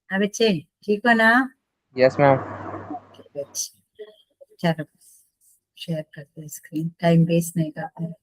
हाँ बच्चे, ठीक हो ना? Yes ma'am. चलो शेयर करते हैं स्क्रीन, टाइम वेस्ट नहीं करते हैं।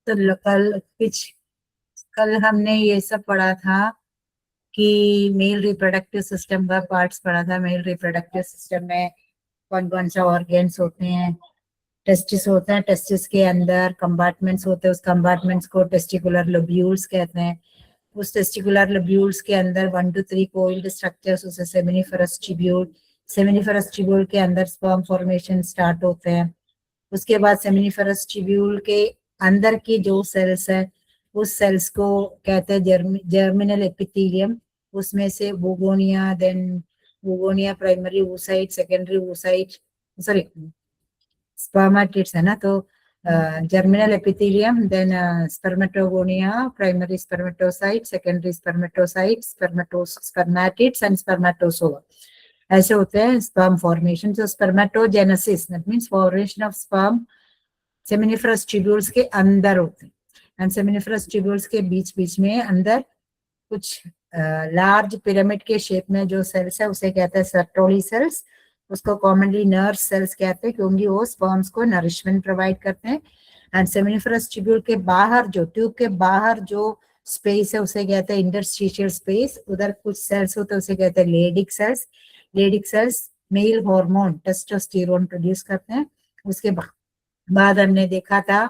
तो कल हमने ये सब पढ़ा था कि मेल रिप्रोडक्टिव सिस्टम का पार्ट्स पढ़ा था। मेल रिप्रोडक्टिव सिस्टम में कौन कौन सा ऑर्गेन्स होते हैं। टेस्टिस होता है, टेस्टिस के अंदर कंपार्टमेंट्स होते हैं, उस कंपार्टमेंट्स को टेस्टिकुलर लोब्यूल्स कहते हैं। उस टेस्टिकुलर लोब्यूल्स के अंदर 1 to 3 कोइल्ड स्ट्रक्चर्स, उसे सेमिनिफरस ट्यूब्यूल। सेमिनिफरस ट्यूब्यूल के अंदर स्पर्म फॉर्मेशन स्टार्ट होते हैं। उसके बाद सेमिनिफरस ट्यूब्यूल के अंदर की जो सेल्स है, उस सेल्स को कहते हैं जर्मिनल एपिथेलियम। उसमें से oogonia, then oogonia primary oocyte, secondary oocyte, sorry spermatids है ना, तो germinal epithelium, then spermatogonia, primary spermatocyte, secondary spermatocyte, spermatids and spermatozoa. ऐसे होते हैं स्पर्म फॉर्मेशन। जो spermatogenesis, that means formation of sperm seminiferous tubules के अंदर होते हैं। एंड सेमिनिफरस ट्यूब्यूल्स के बीच बीच में अंदर कुछ लार्ज पिरामिड के शेप में जो सेल्स है उसे कहते हैं सर्टोली सेल्स। उसको कॉमनली नर्व सेल्स कहते हैं क्योंकि वो स्पर्म्स को नरिशमेंट प्रोवाइड करते हैं। एंड सेमिनिफरस ट्यूब्यूल के बाहर, जो ट्यूब के बाहर जो स्पेस है उसे कहते हैं इंटरस्टिशियल स्पेस। उधर कुछ सेल्स होते हैं उसे कहते हैं Leydig cells. Leydig cells male hormone testosterone produce करते हैं। उसके बाद हमने देखा था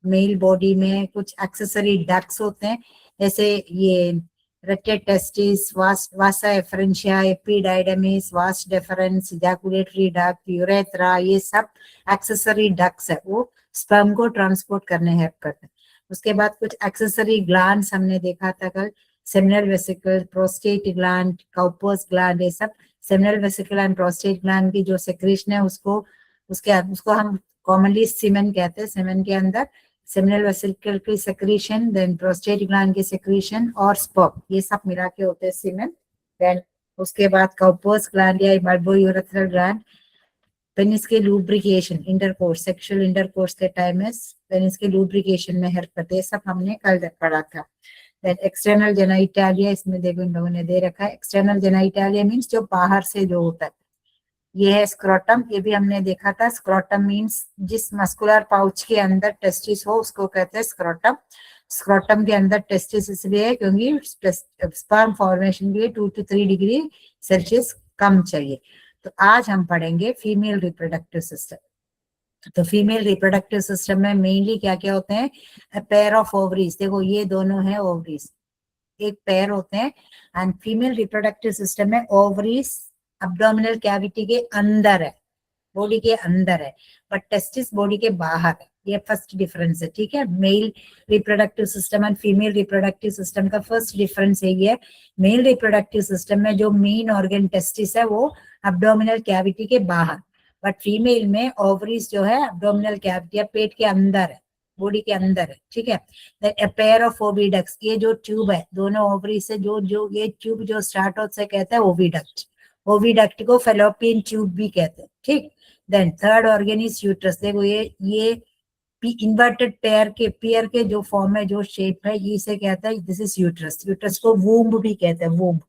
मेल बॉडी में कुछ एक्सेसरी डक्ट्स होते हैं, जैसे ये rete testis, vasa efferentia, epididymis, vas deferens, ejaculatory duct, urethra, ये सब एक्सेसरी डक्ट्स है, वो स्पर्म को ट्रांसपोर्ट करने हेल्प करते हैं। उसके बाद कुछ एक्सेसरी ग्लैंड्स हमने देखा था कल, seminal vesicle, prostate gland, Cowper's gland, ये सब। Seminal vesicle and prostate gland की जो सेक्रेशन है उसको हम कॉमनली सीमेन कहते हैं। सीमेन के अंदर सेमिनल वेसिकल की सेक्रेशन, देन प्रोस्टेट ग्लैंड की सेक्रेशन और स्पर्म, ये सब मिला के होते हैं सीमेन। देन उसके बाद काउपर्स ग्लैंड या बल्बोयूरेथ्रल ग्लैंड पेनिस के लूब्रिकेशन, इंटरकोर्स, सेक्सुअल इंटरकोर्स के टाइम में पेनिस के लूब्रिकेशन में हेल्प करते हैं। सब हमने कल पढ़ा था। देन एक्सटर्नल जेनाइटालिया, इसमें देखो इन लोगों ने दे रखा है। एक्सटर्नल जेनाइटालिया मीन्स जो बाहर से जो होता है। ये है स्क्रोटम, ये भी हमने देखा था। स्क्रोटम मीन्स जिस मस्कुलर पाउच के अंदर टेस्टिस हो उसको कहते हैं स्क्रोटम। स्क्रोटम के अंदर टेस्टिस इसलिए है क्योंकि स्पर्म फॉर्मेशन के लिए 2 to 3 डिग्री सेल्सियस कम चाहिए। तो आज हम पढ़ेंगे फीमेल रिप्रोडक्टिव सिस्टम। तो फीमेल रिप्रोडक्टिव सिस्टम में मेनली क्या क्या होते हैं? पेयर ऑफ ओवरीज, देखो ये दोनों है ओवरीज, एक पेयर होते हैं। एंड फीमेल रिप्रोडक्टिव सिस्टम में ओवरीज अब्डोमिनल कैविटी के अंदर है, बॉडी के अंदर है, बट टेस्टिस बॉडी के बाहर है। ये फर्स्ट डिफरेंस है, ठीक है। Male reproductive system and female reproductive system का फर्स्ट डिफरेंस यही है। मेल रिप्रोडक्टिव सिस्टम में जो मेन ऑर्गन टेस्टिस है वो अब्डोमिनल कैविटी के बाहर, बट फीमेल में ओवरीज जो है अब्डोमिनल कैविटी या पेट के अंदर है, बॉडी के अंदर है, ठीक है। पेयर ऑफ ओविडक्ट्स, ये जो ट्यूब है दोनों ओवरी से जो जो ये ट्यूब जो स्टार्ट होता है कहते हैं ओविडक्ट। ओविडक्ट को फेलोपियन ट्यूब भी कहते हैं, ठीक। Then third organ is uterus. देखो ये इन्वर्टेड पेयर के जो फॉर्म है, जो शेप है, ये इसे कहता है दिस इज यूट्रस। यूट्रस को वूम्ब भी कहते हैं, वूम्ब,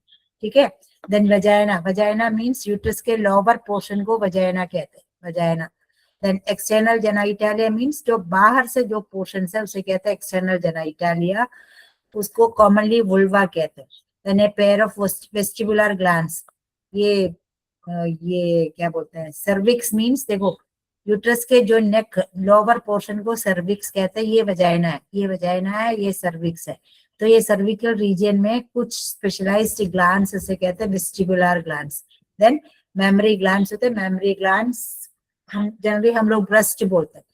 ठीक है। Then vagina, vagina means uterus के लोअर पोर्शन को वजाइना कहते हैं, vagina. Then external genitalia means जो बाहर से जो पोर्शन है उसे कहते हैं एक्सटर्नल जेनाइटालिया, उसको कॉमनली वुल्वा कहते हैं। Then a pair of vestibular glands, ये ये क्या बोलते हैं, सर्विक्स मीन्स, देखो यूट्रस के जो नेक लोअर पोर्शन को सर्विक्स कहते हैं, ये वजाइना है, ये वजाइना है, ये सर्विक्स है। तो ये सर्विकल रीजन में कुछ स्पेशलाइज्ड ग्लैंड्स इसे कहते हैं vestibular glands. Then memory glands होते हैं, मेमरी ग्लैंड्स हम जनरली हम लोग ब्रेस्ट बोलते हैं,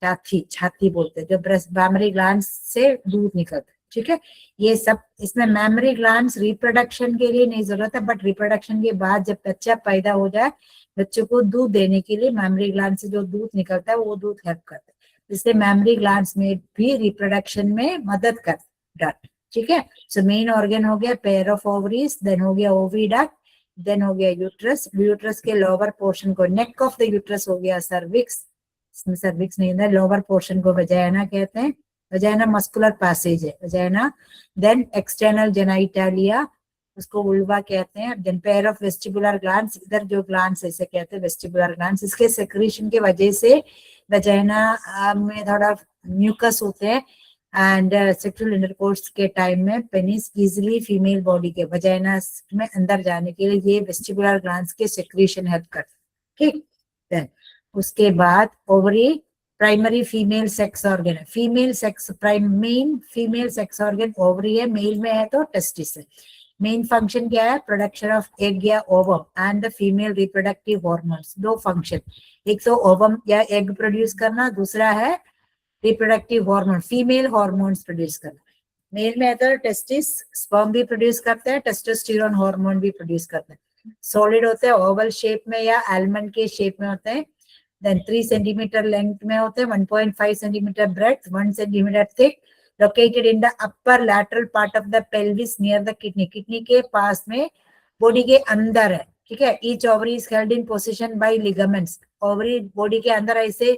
छाती छाती बोलते हैं, जो ब्रेस्ट मेमरी ग्लैंड्स से दूध निकलता है, ठीक है। ये सब इसमें मेमरी ग्लैंड्स रिप्रोडक्शन के लिए नहीं जरूरत है, बट रिप्रोडक्शन के बाद जब बच्चा पैदा हो जाए, बच्चों को दूध देने के लिए मेमरी ग्लैंड से जो दूध निकलता है वो दूध हेल्प करता है, इसलिए मेमरी ग्लैंड्स में भी रिप्रोडक्शन में मदद करता है, ठीक है। सो मेन ऑर्गन हो गया पेयर ऑफ ओवरीज, देन हो गया ओविडक्ट, देन हो गया यूट्रस, यूट्रस के लोअर पोर्शन को नेक ऑफ द यूट्रस हो गया सर्विक्स, इसमें सर्विक्स नहीं है, लोअर पोर्शन को वजाइना कहते हैं, वजाइना मस्कुलर पैसेज है वजाइना। देन एक्सटर्नल जेनाइटालिया, उसको वुल्वा कहते हैं। Then pair of vestibular glands, इधर जो ग्लैंड्स ऐसे कहते हैं वेस्टिबुलर ग्लैंड्स, इसके सेक्रीशन के वजह से वजाइना में थोड़ा म्यूकस होते हैं, एंड सेक्सुअल इंटरकोर्स के टाइम में पेनिस इजीली फीमेल बॉडी के वजाइना में अंदर जाने के लिए ये वेस्टिबुलर ग्लैंड्स के सेक्रीशन हेल्प करते हैं, ठीक। देन उसके बाद ovary primary female sex organ है, female sex main female sex organ ovary है, मेल में है तो टेस्टिस है। मेन फंक्शन क्या है, प्रोडक्शन ऑफ एग या ovum and the female reproductive hormones, दो फंक्शन, एक तो ओवम या एग प्रोड्यूस करना, दूसरा है reproductive hormone female hormones produce करना। मेल में है तो टेस्टिस स्पर्म भी प्रोड्यूस करते हैं, टेस्टोस्टेरोन हार्मोन भी प्रोड्यूस करते हैं। सॉलिड होते हैं, ओवल शेप में या आलमंड के शेप में होते हैं, देन 3 सेंटीमीटर लेंथ में होते हैं, 1.5 centimetre breath, 1 centimetre thick, located in the upper lateral part of the pelvis near the kidney, kidney के पास में बॉडी के अंदर है, ठीक है। Each ovary is held in position by ligaments, ovary body के अंदर ऐसे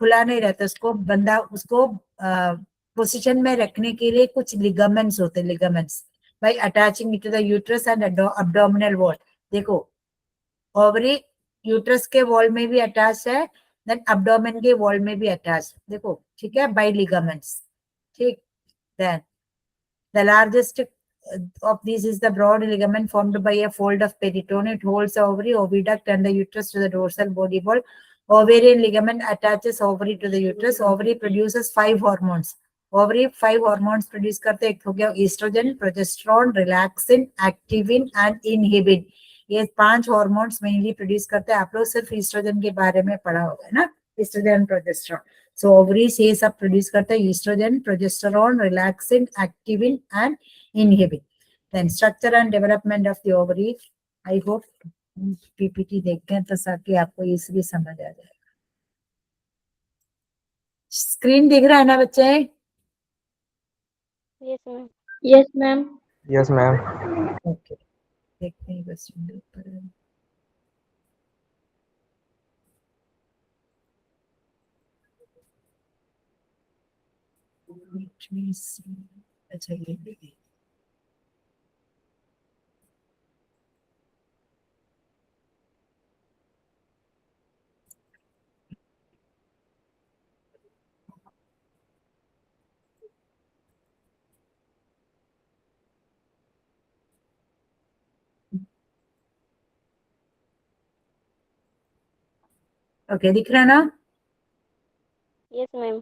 खुला नहीं रहता, उसको बंदा उसको पोजीशन में रखने के लिए कुछ लिगामेंट्स होते हैं, ligaments by attaching to the uterus and abdominal wall. देखो ओवरी यूट्रस के वॉल में भी अटैच है, देन एब्डोमेन के वॉल में भी अटैच, देखो ठीक है, बाय लिगामेंट्स, ठीक। Then the largest of these is the broad ligament formed by a fold of peritone. It holds the ovary, oviduct and the uterus to the dorsal body wall. Ovarian ligament attaches ovary to the uterus. Ovary produces 5 hormones. Ovary 5 hormones produce करते हैं, एक हो गया estrogen, progesterone, relaxin, activin and inhibin. ये 5 hormones mainly produce करते हैं। आप लोग सिर्फ estrogen के बारे में पढ़ा होगा ना, estrogen, progesterone. So ovaries ये सब produce करते हैं, estrogen, progesterone, relaxin, activin and inhibin. Then structure and development of the ovary. I hope PPT देखें तो ताकि आपको इजीली समझ आ जाए। स्क्रीन दिख रहा है ना बच्चे? Yes, ma'am. Yes, ma'am. Yes, ma'am. Okay, देखते हैं बस ऊपर। अच्छा ये ओके, दिख रहा है ना? Yes, ma'am.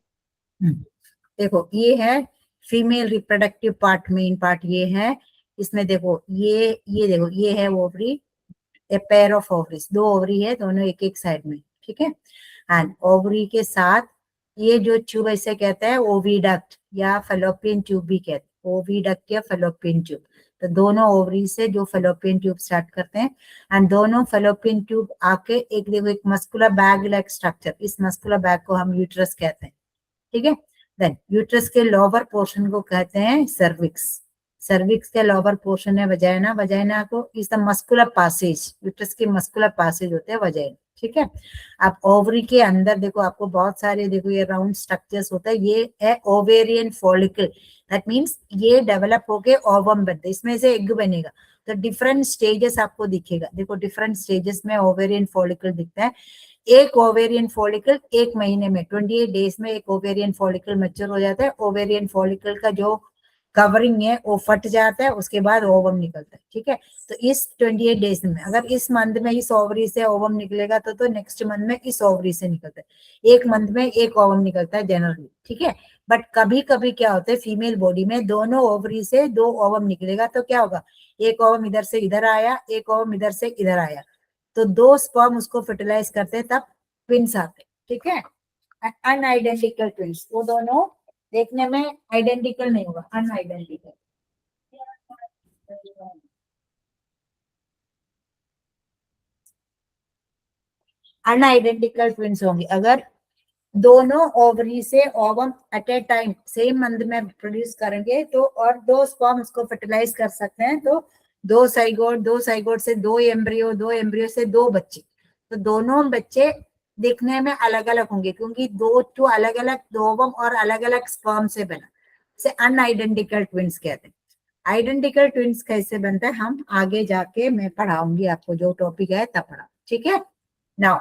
देखो ये है female reproductive part, main part ये है। इसमें देखो ये देखो ये है ovary, A pair of ovaries, 2 ovary है, दोनों एक एक साइड में, ठीक है। एंड ओवरी के साथ ये जो ट्यूब ऐसे कहते हैं ओविडक्ट या फेलोपियन ट्यूब भी कहते हैं, ओविडक्ट या फेलोपियन ट्यूब। तो दोनों ओवरी से जो फेलोपियन ट्यूब स्टार्ट करते हैं, एंड दोनों फेलोपियन ट्यूब आके एक देखो एक मस्कुलर बैग लाइक स्ट्रक्चर, इस मस्कुलर बैग को हम यूट्रस कहते हैं, ठीक है। देन यूट्रस के लोअर पोर्शन को कहते हैं सर्विक्स, सर्विक्स के लोअर पोर्शन है वजाइना, वजाइना को is the muscular passage, uterus के मस्कुलर पैसेज होते हैं वजाइना, ठीक है। आप ओवरी के अंदर देखो, आपको बहुत सारे देखो ये राउंड स्ट्रक्चर्स होता है, ये है ओवेरियन फॉलिकल, दैट मींस ये डेवलप होके ओवम बनता है, इसमें से एग बनेगा। तो डिफरेंट स्टेजेस आपको दिखेगा, देखो डिफरेंट स्टेजेस में ओवेरियन फॉलिकल दिखता है। एक ओवेरियन फॉलिकल 1 महीने में 28 डेज में एक ओवेरियन फॉलिकल मैच्योर हो जाता है। ओवेरियन फॉलिकल का जो कवरिंग है वो फट जाता है, उसके बाद ओवम निकलता है, ठीक है। तो इस 28 डेज में अगर इस मंथ में इस ओवरी से ओवम निकलेगा तो नेक्स्ट मंथ में इस ओवरी से निकलता है। एक मंथ में एक ओवम निकलता है जनरली, ठीक है। बट कभी कभी क्या होता है, फीमेल बॉडी में दोनों ओवरी से 2 ओवम निकलेगा तो क्या होगा, एक ओवम इधर से इधर आया, एक ओवम इधर से इधर आया, तो 2 स्पर्म उसको फर्टिलाइज करते हैं, तब ट्विंस आते हैं, ठीक है। अनआइडेंटिकल ट्विंस, वो दोनों देखने में आइडेंटिकल नहीं होगा, अनआइडेंटिकल। अनआइडेंटिकल ट्विंस होंगे अगर दोनों ओवरी से ovum at a time same month में प्रोड्यूस करेंगे तो, और 2 स्पर्म इसको फर्टिलाइज कर सकते हैं, तो 2 साइगोट से 2 एम्ब्रियो, 2 एम्ब्रियो से 2 बच्चे, तो दोनों बच्चे दिखने में अलग अलग होंगे क्योंकि दो अलग अलग ओवम और अलग अलग स्पर्म से बना, से अनआइडेंटिकल ट्विंस कहते हैं। आइडेंटिकल ट्विंस कैसे बनते हैं हम आगे जाके मैं पढ़ाऊंगी आपको, जो टॉपिक है तब पढ़ा, ठीक है। नाउ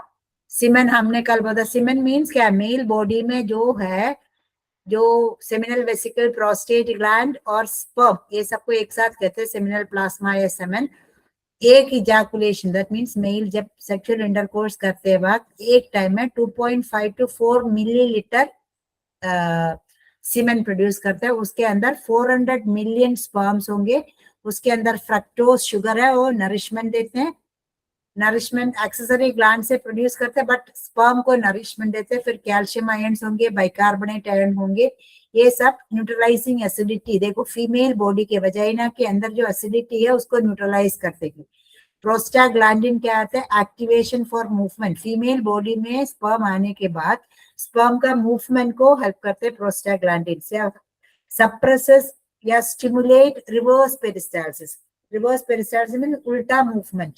सीमेन हमने कल बोला, सीमेन मीन्स क्या, मेल बॉडी में जो है, जो सेमिनल वेसिकल, प्रोस्टेट ग्लैंड और स्पर्म, ये सबको एक साथ कहते हैं सेमिनल प्लाज्मा या सेमेन। एक इजैकुलेशन, दैट मीन्स मेल जब सेक्सुअल इंटरकोर्स करते वक्त एक टाइम में 2.5 to 4 मिलीलीटर सीमेन प्रोड्यूस करते हैं, उसके अंदर 400 मिलियन स्पर्म्स होंगे, उसके अंदर फ्रक्टोज शुगर है, वो नरिशमेंट देते हैं, नरिशमेंट एक्सेसरी ग्लैंड से प्रोड्यूस करते हैं बट स्पर्म को नरिशमेंट देते हैं। फिर कैल्शियम आयंस होंगे, बाइकार्बोनेट आयन होंगे, ये सब न्यूट्रलाइजिंग एसिडिटी, देखो फीमेल बॉडी के वजाइना के अंदर जो एसिडिटी है उसको न्यूट्रलाइज करते हैं। प्रोस्टाग्लैंडिन क्या आता है, activation for movement, female body में स्पर्म आने के बाद स्पर्म का मूवमेंट को हेल्प करते हैं प्रोस्टाग्लैंडिन से, सप्रेसेस या stimulate reverse peristalsis. Reverse peristalsis mean उल्टा मूवमेंट,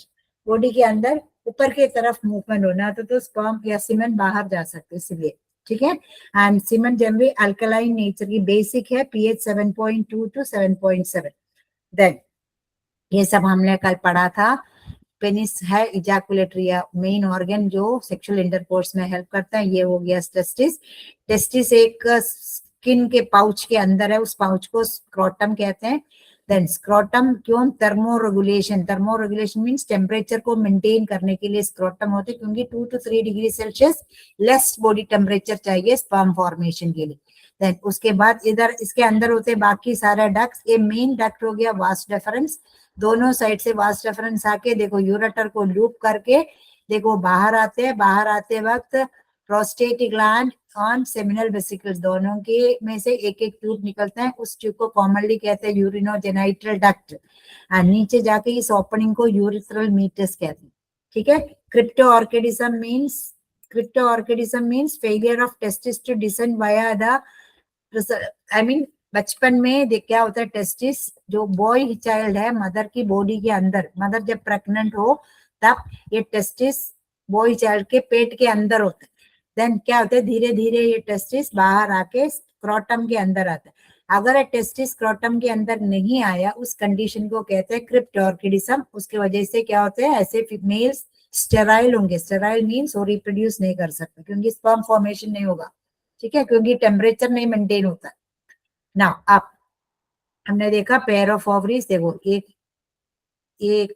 बॉडी के अंदर ऊपर की तरफ मूवमेंट होना तो स्पर्म या सीमेन बाहर जा सकते इसलिए, ठीक है। And semen generally alkaline nature की, बेसिक है, पीएच 7.2 to 7.7। देन ये सब हमने कल पढ़ा था। पेनिस है इजैकुलेटरी या मेन ऑर्गन जो सेक्सुअल इंटरकोर्स में हेल्प करता है, ये हो गया टेस्टिस। टेस्टिस एक स्किन के पाउच के अंदर है, उस पाउच को स्क्रोटम कहते हैं। देन स्क्रोटम क्यों, थर्मोरेगुलेशन, थर्मोरेगुलेशन मींस टेम्परेचर को मेंटेन करने के लिए स्क्रोटम होते हैं, क्योंकि 2 to 3 degree Celsius less body temperature चाहिए स्पर्म फॉर्मेशन के लिए। देन उसके बाद इधर इसके अंदर होते बाकी सारे डक्ट्स, ये मेन डक्ट हो गया वास डेफरेंस, दोनों साइड से वास डेफरेंस आके देखो यूरेटर को लूप करके देखो बाहर आते हैं, बाहर आते वक्त prostate gland on seminal vesicles, दोनों के में से एक एक ट्यूब निकलता है, उस ट्यूब को कॉमनली कहते हैं यूरिनोजेनाइटल डक्ट, और नीचे जाके इस ओपनिंग को यूरिथ्रल मीटस कहते हैं, ठीक है। Cryptorchidism means, cryptorchidism means failure of testis to descend via the, I mean बचपन में क्या होता है, टेस्टिस जो बॉय चाइल्ड है मदर की बॉडी के अंदर, मदर जब प्रेग्नेंट हो तब ये टेस्टिस बॉय चाइल्ड के पेट के अंदर होता है। देन क्या होता है, धीरे धीरे ये टेस्टिस बाहर आके स्क्रोटम के अंदर आता है। अगर ये टेस्टिस स्क्रोटम के अंदर नहीं आया, उस कंडीशन को कहते हैं क्रिप्टोऑर्किडिज्म। उसके वजह से क्या होता है, ऐसे फीमेल्स स्टेराइल होंगे, स्टेराइल मीन्स वो रिप्रोड्यूस नहीं कर सकते क्योंकि स्पर्म फॉर्मेशन नहीं होगा, ठीक है, क्योंकि टेम्परेचर नहीं मेंटेन होता। ना अब हमने देखा पेयर ऑफ ओवरीज, देखो एक एक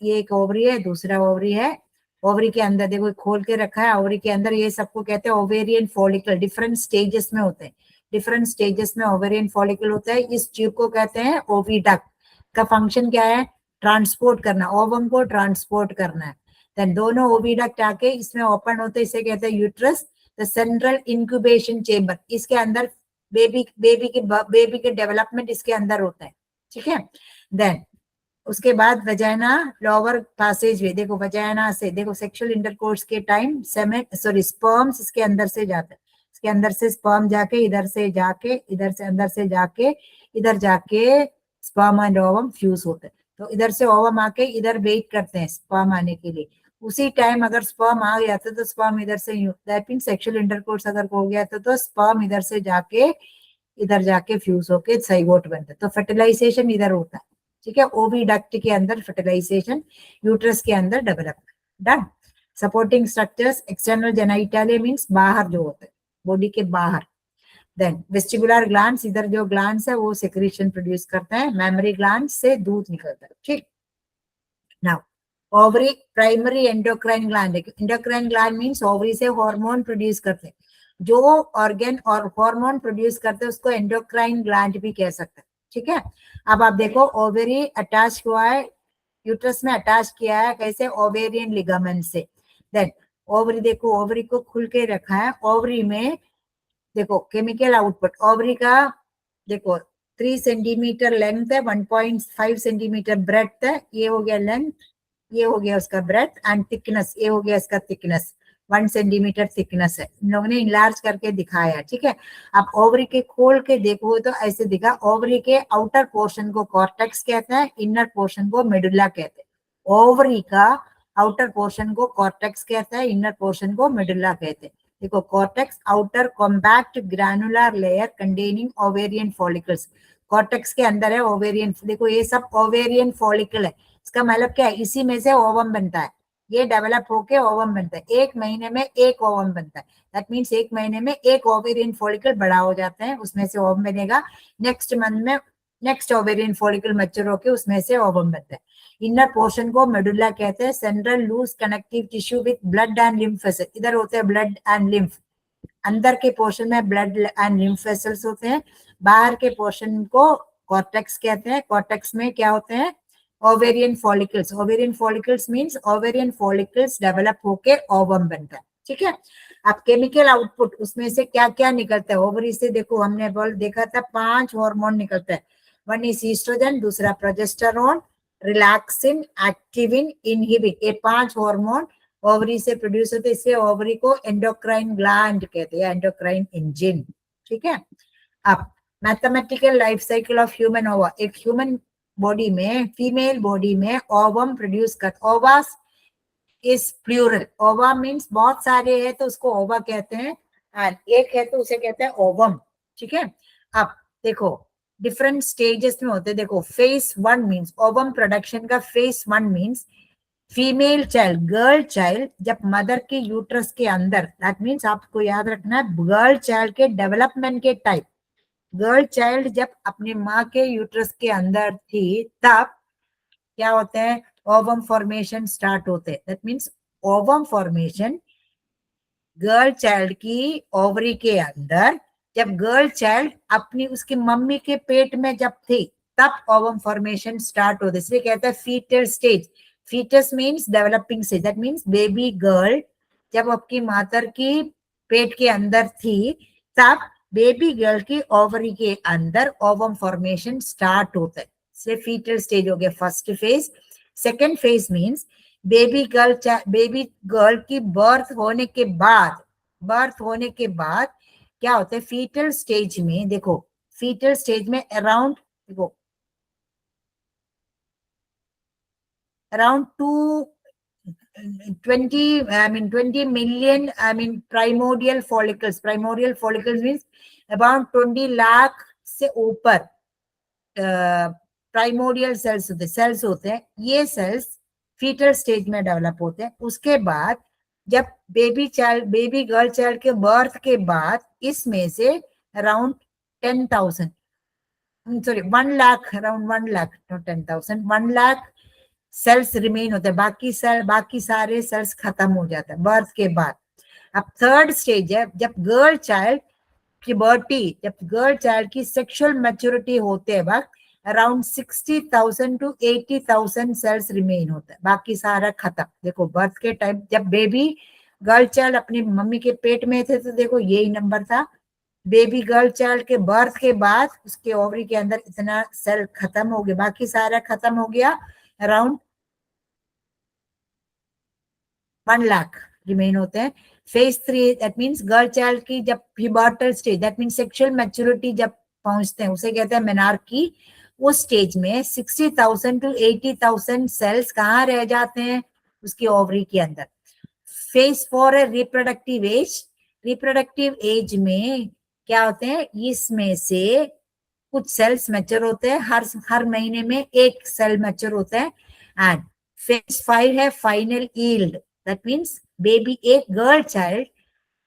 ये एक ओवरी है, दूसरा ओवरी है, ओवरी के अंदर देखो खोल के रखा है, ओवरी के अंदर ये सबको कहते हैं ओवेरियन फॉलिकल, डिफरेंट स्टेजेस में होते हैं, डिफरेंट स्टेजेस में ओवेरियन फॉलिकल होता है। इस ट्यूब को कहते हैं ओविडक्ट, का फंक्शन क्या है, ट्रांसपोर्ट करना, ओवम को ट्रांसपोर्ट करना है। देन दोनों ओविडक्ट आके इसमें ओपन होते हैं, इसे कहते हैं uterus, the central incubation chamber, इसके अंदर बेबी के डेवलपमेंट इसके अंदर होता है, ठीक है। देन उसके बाद वजाइना लोअर पैसेज वे, देखो वजाइना से देखो सेक्सुअल इंटरकोर्स के टाइम स्पर्म्स इसके अंदर से जाते हैं, इसके अंदर से स्पर्म जाके इधर से जाके इधर से अंदर से जाके इधर जाके स्पर्म एंड ओवम फ्यूज होते हैं। तो इधर से ओवम आके इधर वेट करते हैं स्पर्म आने के लिए, उसी टाइम अगर स्पर्म आ गया तो स्पर्म इधर से, दैट मीन सेक्सुअल इंटरकोर्स अगर हो गया तो स्पर्म इधर से जाके इधर जाके फ्यूज होके साइगोट बनता है, तो फर्टिलाइजेशन इधर होता है, ठीक है। ओविडक्ट के अंदर फर्टिलाइजेशन, यूट्रस के अंदर development, done. Supporting structures, external genitalia means बाहर जो होता है बॉडी के बाहर, देन वेस्टिबुलर ग्लैंड्स, इधर जो ग्लैंड्स है वो सेक्रेशन प्रोड्यूस करते हैं, मेमरी ग्लैंड से दूध निकलता है, ठीक। Now ovary primary endocrine gland, endocrine gland means ovary से हार्मोन प्रोड्यूस करते हैं, जो ऑर्गन और हार्मोन प्रोड्यूस करते हैं उसको एंडोक्राइन ग्लैंड भी कह सकते हैं, ठीक है। अब आप देखो ओवरी अटैच हुआ है, यूट्रस में अटैच किया है, कैसे, ओवेरियन लिगामेंट से। देन ओवरी देखो, ओवरी को खुल के रखा है, ओवरी में देखो केमिकल आउटपुट, ओवरी का देखो 3 सेंटीमीटर लेंथ है, 1.5 सेंटीमीटर ब्रेड्थ है, ये हो गया लेंथ, ये हो गया उसका ब्रेड्थ, एंड थिकनेस, ये हो गया इसका थिकनेस, 1 सेंटीमीटर थिकनेस है, इन लोगों ने इनलार्ज करके दिखाया है, ठीक है। आप ओवरी के खोल के देखो तो ऐसे दिखा, ओवरी के आउटर पोर्शन को कॉर्टेक्स कहते हैं, इनर पोर्शन को मेडुला कहते हैं। ओवरी का आउटर पोर्शन को कॉर्टेक्स कहता है, इनर पोर्शन को मेडुला कहते हैं। देखो cortex outer compact granular layer containing ovarian follicles, cortex के अंदर है ओवेरियन, देखो ये सब ओवेरियन फॉलिकल है, इसका मतलब क्या है, इसी में से ओवम बनता है, ये डेवलप होके ओवम बनता है, 1 महीने में 1 ओवम बनता है, दैट मीन्स 1 महीने में 1 ओवेरियन फॉलिकल बड़ा हो जाता है, उसमें से ओवम बनेगा, नेक्स्ट मंथ में नेक्स्ट ओवेरियन फॉलिकल मैच्योर होके उसमें से ओवम बनता है। इनर पोर्शन को मेडुला कहते हैं, central loose connective tissue with blood and lymph vessel, इधर होते हैं ब्लड एंड लिम्फ, अंदर के पोर्शन में ब्लड एंड लिम्फ वेसल्स होते हैं, बाहर के पोर्शन को कॉर्टेक्स कहते हैं, कॉर्टेक्स में क्या होते हैं, ovarian follicles, ovarian follicles means ovarian follicles develop होके ओवम बनता है, ठीक है। अब केमिकल आउटपुट उसमें से क्या क्या निकलता है, ओवरी से देखो हमने देखा था 5 हार्मोन निकलता है, वन इज ईस्ट्रोजन, दूसरा प्रोजेस्टेरोन, रिलैक्सिन, एक्टिविन, इनहिबिन, ये 5 हार्मोन ओवरी से प्रोड्यूस होते हैं, इसलिए ओवरी को एंडोक्राइन ग्लैंड कहते हैं, एंडोक्राइन इंजन, ठीक है। अब mathematical life cycle of human ओवा, एक ह्यूमन बॉडी में, फीमेल बॉडी में ओवम प्रोड्यूस कर, ओवास इज प्लूरल, ओवा मीन्स बहुत सारे हैं तो उसको ओवा कहते हैं, एंड एक है तो उसे कहते हैं ओवम, ठीक है। अब देखो डिफरेंट स्टेजेस में होते हैं, देखो फेज 1 मीन्स ओवम प्रोडक्शन का phase 1 means female child, girl child जब मदर के यूट्रस के अंदर, दैट मीन्स आपको याद रखना है गर्ल चाइल्ड के डेवलपमेंट के टाइप, गर्ल चाइल्ड जब अपने माँ के यूट्रस के अंदर थी तब क्या होते हैं, ओवम फॉर्मेशन स्टार्ट होते हैं, that means ovum formation girl child की ओवरी के अंदर, जब गर्ल चाइल्ड अपनी उसकी मम्मी के पेट में जब थी तब ओवम फॉर्मेशन स्टार्ट होते, इसलिए कहते हैं fetal stage, fetus means developing stage, that means baby girl जब आपकी मातर की पेट के अंदर थी तब बेबी गर्ल की ओवरी के अंदर ओवम फॉर्मेशन स्टार्ट होता है, इसलिए फीटल स्टेज हो गया first phase. Second phase means baby girl की बर्थ होने के बाद, बर्थ होने के बाद क्या होता है, फीटल स्टेज में, देखो फीटल स्टेज में अराउंड, देखो around 20 million, primordial follicles means about 20 lakh से ऊपर प्राइमोडियल सेल्स होते हैं, ये सेल्स फीटल स्टेज में डेवलप होते हैं। उसके बाद जब बेबी गर्ल चाइल्ड के बर्थ के बाद इसमें से around 10,000, sorry 1 lakh, around 1 lakh, not 10,000, 1 lakh cells remain होते हैं, बाकी सारे सेल्स खत्म हो जाते हैं बर्थ के बाद। अब थर्ड स्टेज है जब गर्ल चाइल्ड जब गर्ल चाइल्ड की सेक्सुअल मैच्योरिटी होते वक्त अराउंड 60,000 to 80,000 सेल्स रिमेन होता है, बाकी सारा खत्म। देखो बर्थ के टाइम जब बेबी गर्ल चाइल्ड अपनी मम्मी के पेट में थे तो देखो यही नंबर था, बेबी गर्ल चाइल्ड के बर्थ के बाद उसके ओवरी के अंदर इतना सेल खत्म हो गया, बाकी सारा खत्म हो गया, अराउंड 1 लाख रिमेन होते हैं। Phase 3 that means girl child की जब pubertal stage, that means sexual maturity जब पहुंचते हैं उसे कहते हैं मेनार्की, उस स्टेज में 60,000 to 80,000 सेल्स कहाँ रह जाते हैं, उसकी ओवरी के अंदर। फेज 4 है रिप्रोडक्टिव एज, रिप्रोडक्टिव एज में क्या होते हैं, इसमें से कुछ सेल्स मैच्योर होते हैं, हर महीने में एक सेल मैच्योर होता है। एंड फेज 5 है final yield, that means baby, एक गर्ल चाइल्ड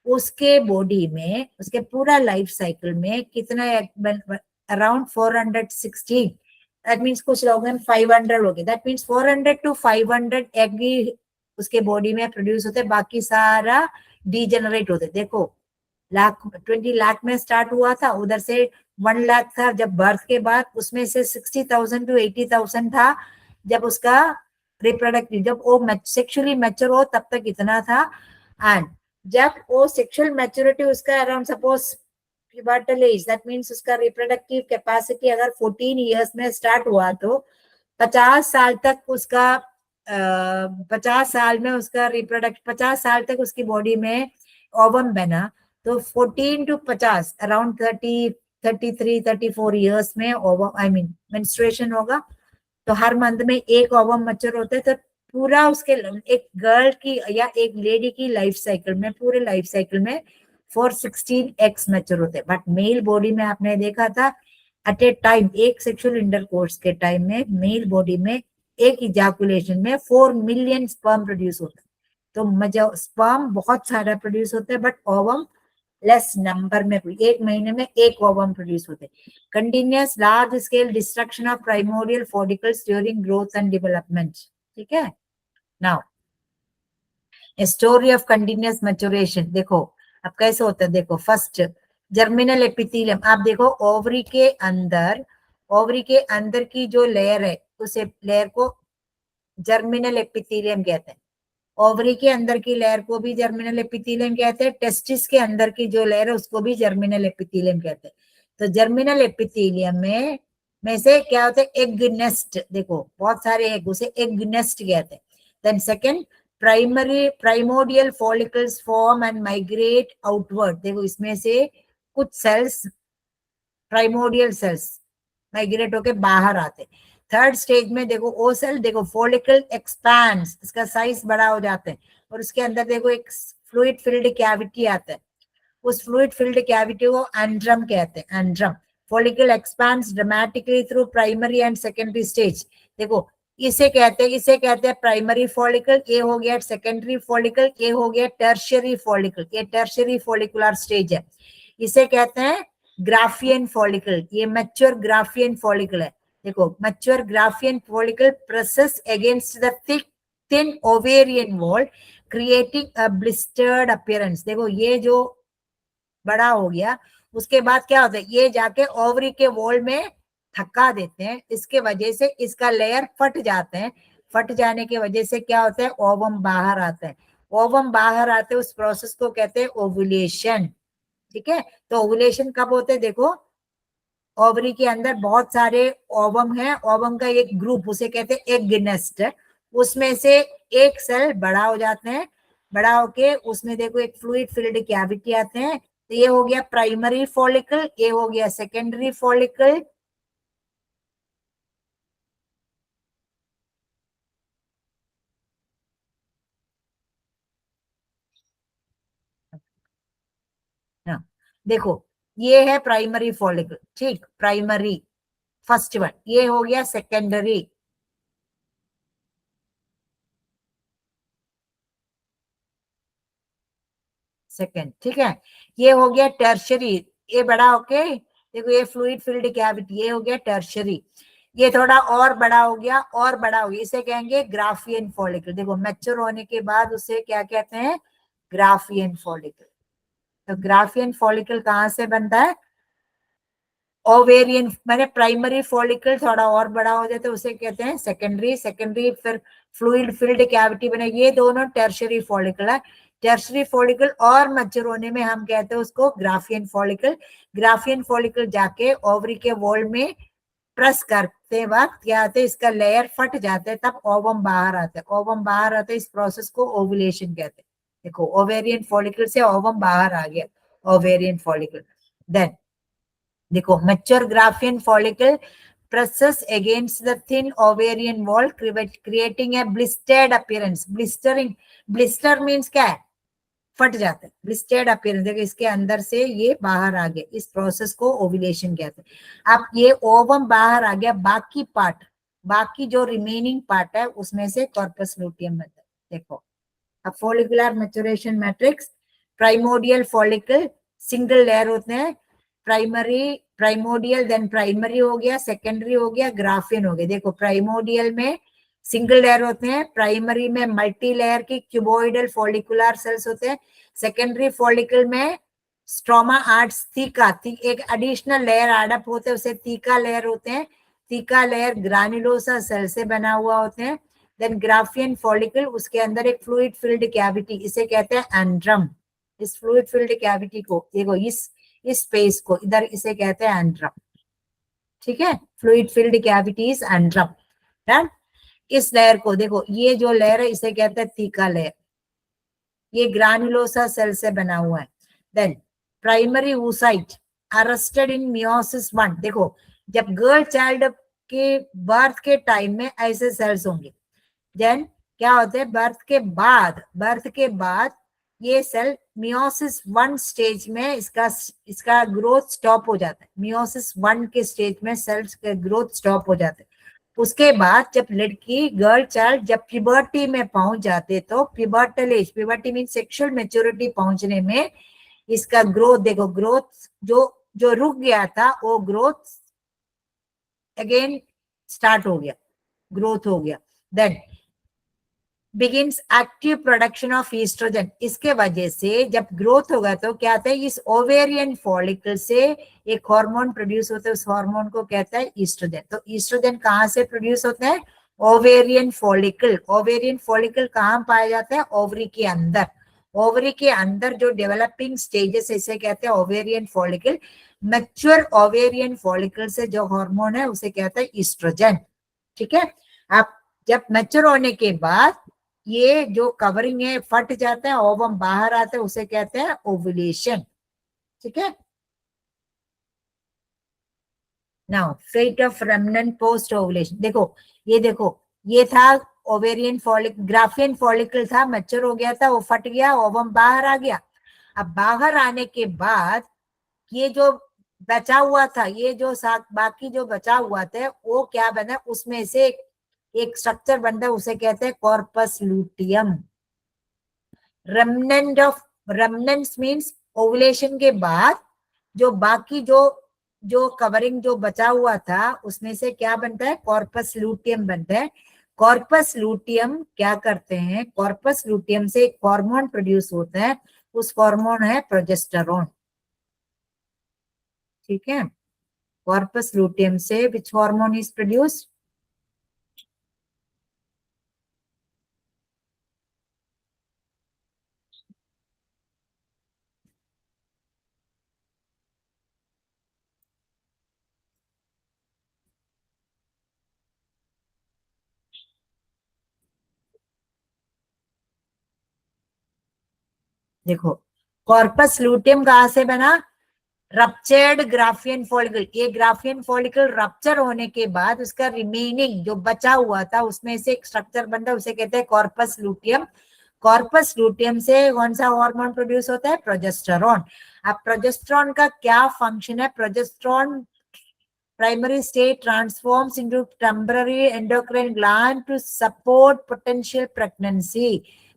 उसके बॉडी में, उसके पूरा लाइफ साइकिल में कितना, अराउंड 460, दैट मीन्स कुछ लोग 500 हो गए, दैट मीन्स 400 to 500 एग ही उसके बॉडी में प्रोड्यूस होते, बाकी सारा डीजेनरेट होते। देखो 20 लाख में स्टार्ट हुआ था, उधर से 1 लाख था जब बर्थ के बाद, उसमें से 60,000 to 80,000 था जब उसका रिप्रोडक्टिव, जब वो सेक्सुअली मैच्योर हो तब तक इतना था। एंड जब वो सेक्सुअल मैच्योरिटी उसका around suppose pubertal age, that means उसका रिप्रोडक्टिव कैपेसिटी अगर 14 इयर्स में स्टार्ट हुआ तो 50 साल तक उसका 50 साल में उसका रिप्रोडक्ट 50 साल तक उसकी बॉडी में ओवम बना, तो 14 to 50 अराउंड 30 33 34 इयर्स में ओवम आई मीन मेंस्ट्रुएशन होगा। तो हर मंथ में एक ओवम मैच्योर होता है, तो पूरा उसके एक गर्ल की या एक लेडी की लाइफ साइकिल में, पूरे लाइफ साइकिल में 416 एग्स मैच्योर होते हैं। बट मेल बॉडी में आपने देखा था एट ए टाइम, एक सेक्सुअल इंटरकोर्स के टाइम में मेल बॉडी में एक इजैकुलेशन में 4 मिलियन स्पर्म प्रोड्यूस होता है। तो स्पर्म बहुत सारा प्रोड्यूस होता है, बट ओवम लेस नंबर में, एक महीने में एक ओवम प्रोड्यूस होते हैं। Continuous large scale destruction of primordial follicles during growth and development. ठीक है, now story of continuous maturation. देखो अब कैसे होता है, देखो फर्स्ट जर्मिनल एपिथेलियम, आप देखो ओवरी के अंदर की जो लेयर है उस लेयर को जर्मिनल एपिथेलियम कहते हैं। ओवरी के अंदर की लेयर को भी जर्मिनल एपिथेलियम कहते हैं, टेस्टिस के अंदर की जो लेयर है उसको भी जर्मिनल एपिथेलियम कहते हैं। तो जर्मिनल एपिथेलियम में से क्या होता है, एग नेस्ट, देखो बहुत सारे एग, उसे एग नेस्ट कहते हैं। Then second primordial follicles form and migrate outward, देखो इसमें से कुछ सेल्स प्राइमोडियल सेल्स माइग्रेट होके बाहर आते। थर्ड स्टेज में देखो ओ सेल, देखो फॉलिकल एक्सपैंड्स, इसका साइज बड़ा हो जाता है और उसके अंदर देखो एक फ्लूइड फिल्ड कैविटी आता है, उस फ्लूइड फिल्ड कैविटी को एंड्रम कहते हैं। एंड्रम follicle expands dramatically through primary and secondary stage. देखो इसे कहते हैं प्राइमरी फॉलिकल, ये हो गया सेकेंडरी फॉलिकल, ये हो गया टर्शियरी फॉलिकल, ये टर्शियरी फॉलिकुलर स्टेज है। इसे कहते हैं ग्राफियन फॉलिकल, ये मैच्योर ग्राफियन फॉलिकल है। देखो mature Graafian follicle presses against the thick thin ovarian wall creating a blistered appearance. देखो ये जो बड़ा हो गया उसके बाद क्या होता है, ये जाके ओवरी के वॉल में थक्का देते हैं, इसके वजह से इसका लेयर फट जाते हैं। फट जाने की वजह से क्या होता है, ओवम बाहर आता है। ओवम बाहर आते हैं, उस प्रोसेस को कहते हैं ओवुलेशन। ठीक है, तो ओवुलेशन कब होते हैं, देखो ओवरी के अंदर बहुत सारे ओवम है, ओवम का एक ग्रुप उसे कहते हैं एग नेस्ट, उसमें से एक सेल बड़ा हो जाते हैं, बड़ा होके उसमें देखो एक फ्लूइड फिल्ड कैविटी आते हैं। तो ये हो गया प्राइमरी फॉलिकल, ये हो गया सेकेंडरी फॉलिकल। हाँ देखो ये है प्राइमरी फॉलिकल, ठीक, प्राइमरी फर्स्ट वन, ये हो गया सेकेंडरी, सेकेंड, ठीक है, ये हो गया टर्शरी, ये बड़ा होके देखो ये फ्लूइड फिल्ड कैविटी, ये हो गया टर्शरी। ये थोड़ा और बड़ा हो गया, और बड़ा हो गया, इसे कहेंगे ग्राफियन फॉलिकल। देखो मैच्योर होने के बाद उसे क्या कहते हैं, ग्राफियन फॉलिकल। तो ग्राफियन फॉलिकल कहाँ से बनता है, ओवेरियन, मैंने प्राइमरी फॉलिकल थोड़ा और बड़ा हो जाता है उसे कहते हैं सेकेंडरी, सेकेंडरी फिर फ्लूइड फिल्ड कैविटी बने, ये दोनों टर्शरी फॉलिकल है। टर्शरी फॉलिकल और मैच्योर होने में हम कहते हैं उसको ग्राफियन फॉलिकल। ग्राफियन फॉलिकल जाके ओवरी के वॉल में प्रेस करते वक्त क्या आते हैं, इसका लेयर फट जाते हैं, तब ओवम बाहर आता है। ओवम बाहर आता है, इस प्रोसेस को ओवुलेशन कहते हैं। देखो ओवेरियन फॉलिकल से ओवम बाहर आ गया, ओवेरियन फॉलिकल। देन देखो mature Graafian follicle presses against the thin ovarian wall creating a blistered appearance। blistering, blister means क्या है, फट जाता है, ब्लिस्टेड अपीयरेंस। देखो इसके अंदर से ये बाहर आ गया, इस प्रोसेस को ओवुलेशन कहते हैं। अब ये ओवम बाहर आ गया, बाकी पार्ट, बाकी जो रिमेनिंग पार्ट है उसमें से कॉर्पस लूटियम मेथड। देखो अब follicular maturation matrix, primordial follicle single layer होते हैं, प्राइमोडियल देन प्राइमरी हो गया, सेकेंडरी हो गया, ग्राफियन हो गया। देखो प्राइमोडियल में सिंगल लेयर होते हैं, प्राइमरी में मल्टी लेयर की क्यूबोइडल फॉलिकुलर सेल्स होते हैं, सेकेंडरी फॉलिकल में स्ट्रोमा आर्ट्स थीका एक एडिशनल लेयर एडअप होते हैं, उसे थीका लेयर होते हैं। थीका लेयर ग्रानुलोसा सेल से बना हुआ होते हैं। देन ग्राफियन फॉलिकल, उसके अंदर एक फ्लूइड फिल्ड कैविटी, इसे कहते हैं एंड्रम। इस फ्लूइड फिल्ड कैविटी को देखो, इस स्पेस को इधर इसे कहते हैं एंड्रम, ठीक है, fluid filled cavity is एंड्रम। Done. इस लेयर को देखो, ये जो लेयर है इसे कहते हैं थीका लेयर, ये ग्रानुलोसा सेल से बना हुआ है। Then primary oocyte arrested in meiosis 1। देखो जब गर्ल चाइल्ड के बर्थ के टाइम में ऐसे सेल्स होंगे, देन क्या होता है, बर्थ के बाद ये सेल मियोसिस 1 स्टेज में इसका ग्रोथ स्टॉप हो जाता है। मियोसिस 1 के स्टेज में सेल्स का ग्रोथ स्टॉप हो जाता है। उसके बाद जब लड़की गर्ल चाइल्ड जब प्यूबर्टी में पहुंच जाते, तो pubertal age, puberty mean sexual maturity पहुंचने में इसका ग्रोथ देखो, ग्रोथ जो रुक गया था वो ग्रोथ अगेन स्टार्ट हो गया, ग्रोथ हो गया। Then begins active production of oestrogen. इसके वजह से जब ग्रोथ होगा तो क्या होता है, इस ओवेरियन फॉलिकल से एक हार्मोन प्रोड्यूस होता है, उस हार्मोन को कहता है ईस्ट्रोजन। तो ईस्ट्रोजन कहाँ से प्रोड्यूस होता है, ओवेरियन फॉलिकल। ओवेरियन फॉलिकल कहाँ पाया जाता है, ओवरी के अंदर। ओवरी के अंदर जो डेवलपिंग स्टेजेस, इसे कहते हैं ovarian follicle. Mature ovarian follicle से जो हार्मोन है उसे कहते हैं ईस्ट्रोजन, ठीक है। अब जब मैच्योर होने के बाद ये जो कवरिंग है फट जाता है, ओवम बाहर आता है, उसे कहते हैं ओवुलेशन, ठीक है। Now fate of remnant post ovulation. देखो ये था ओवेरियन फॉलिकल, ग्राफियन फॉलिकल था, मैच्योर हो गया था, वो फट गया, ओवम बाहर आ गया। अब बाहर आने के बाद ये जो बचा हुआ था, ये जो बाकी जो बचा हुआ था वो क्या बना, उसमें से एक स्ट्रक्चर बनता है, उसे कहते हैं corpus luteum. Remnants means ovulation के बाद जो बाकी जो कवरिंग जो बचा हुआ था उसमें से क्या बनता है, कॉर्पस लूटियम बनता है। कॉर्पस लूटियम क्या करते हैं, कॉर्पस लूटियम से एक हार्मोन प्रोड्यूस होता है, उस हार्मोन है प्रोजेस्टेरोन, ठीक है। कॉर्पस लूटियम से विच हार्मोन इज प्रोड्यूस्ड, देखो कॉर्पस लूटियम कहां से बना, रप्चर्ड ग्राफियन फॉलिकल। ये ग्राफियन फॉलिकल रप्चर होने के बाद उसका रिमेनिंग जो बचा हुआ था उसमें से एक स्ट्रक्चर बनता है, उसे कहते हैं कॉर्पस लूटियम। कॉर्पस लूटियम से कौन सा हार्मोन प्रोड्यूस होता है, प्रोजेस्टेरोन। अब प्रोजेस्टेरोन का क्या फंक्शन है, progesterone primary state transforms into temporary endocrine gland to support potential pregnancy.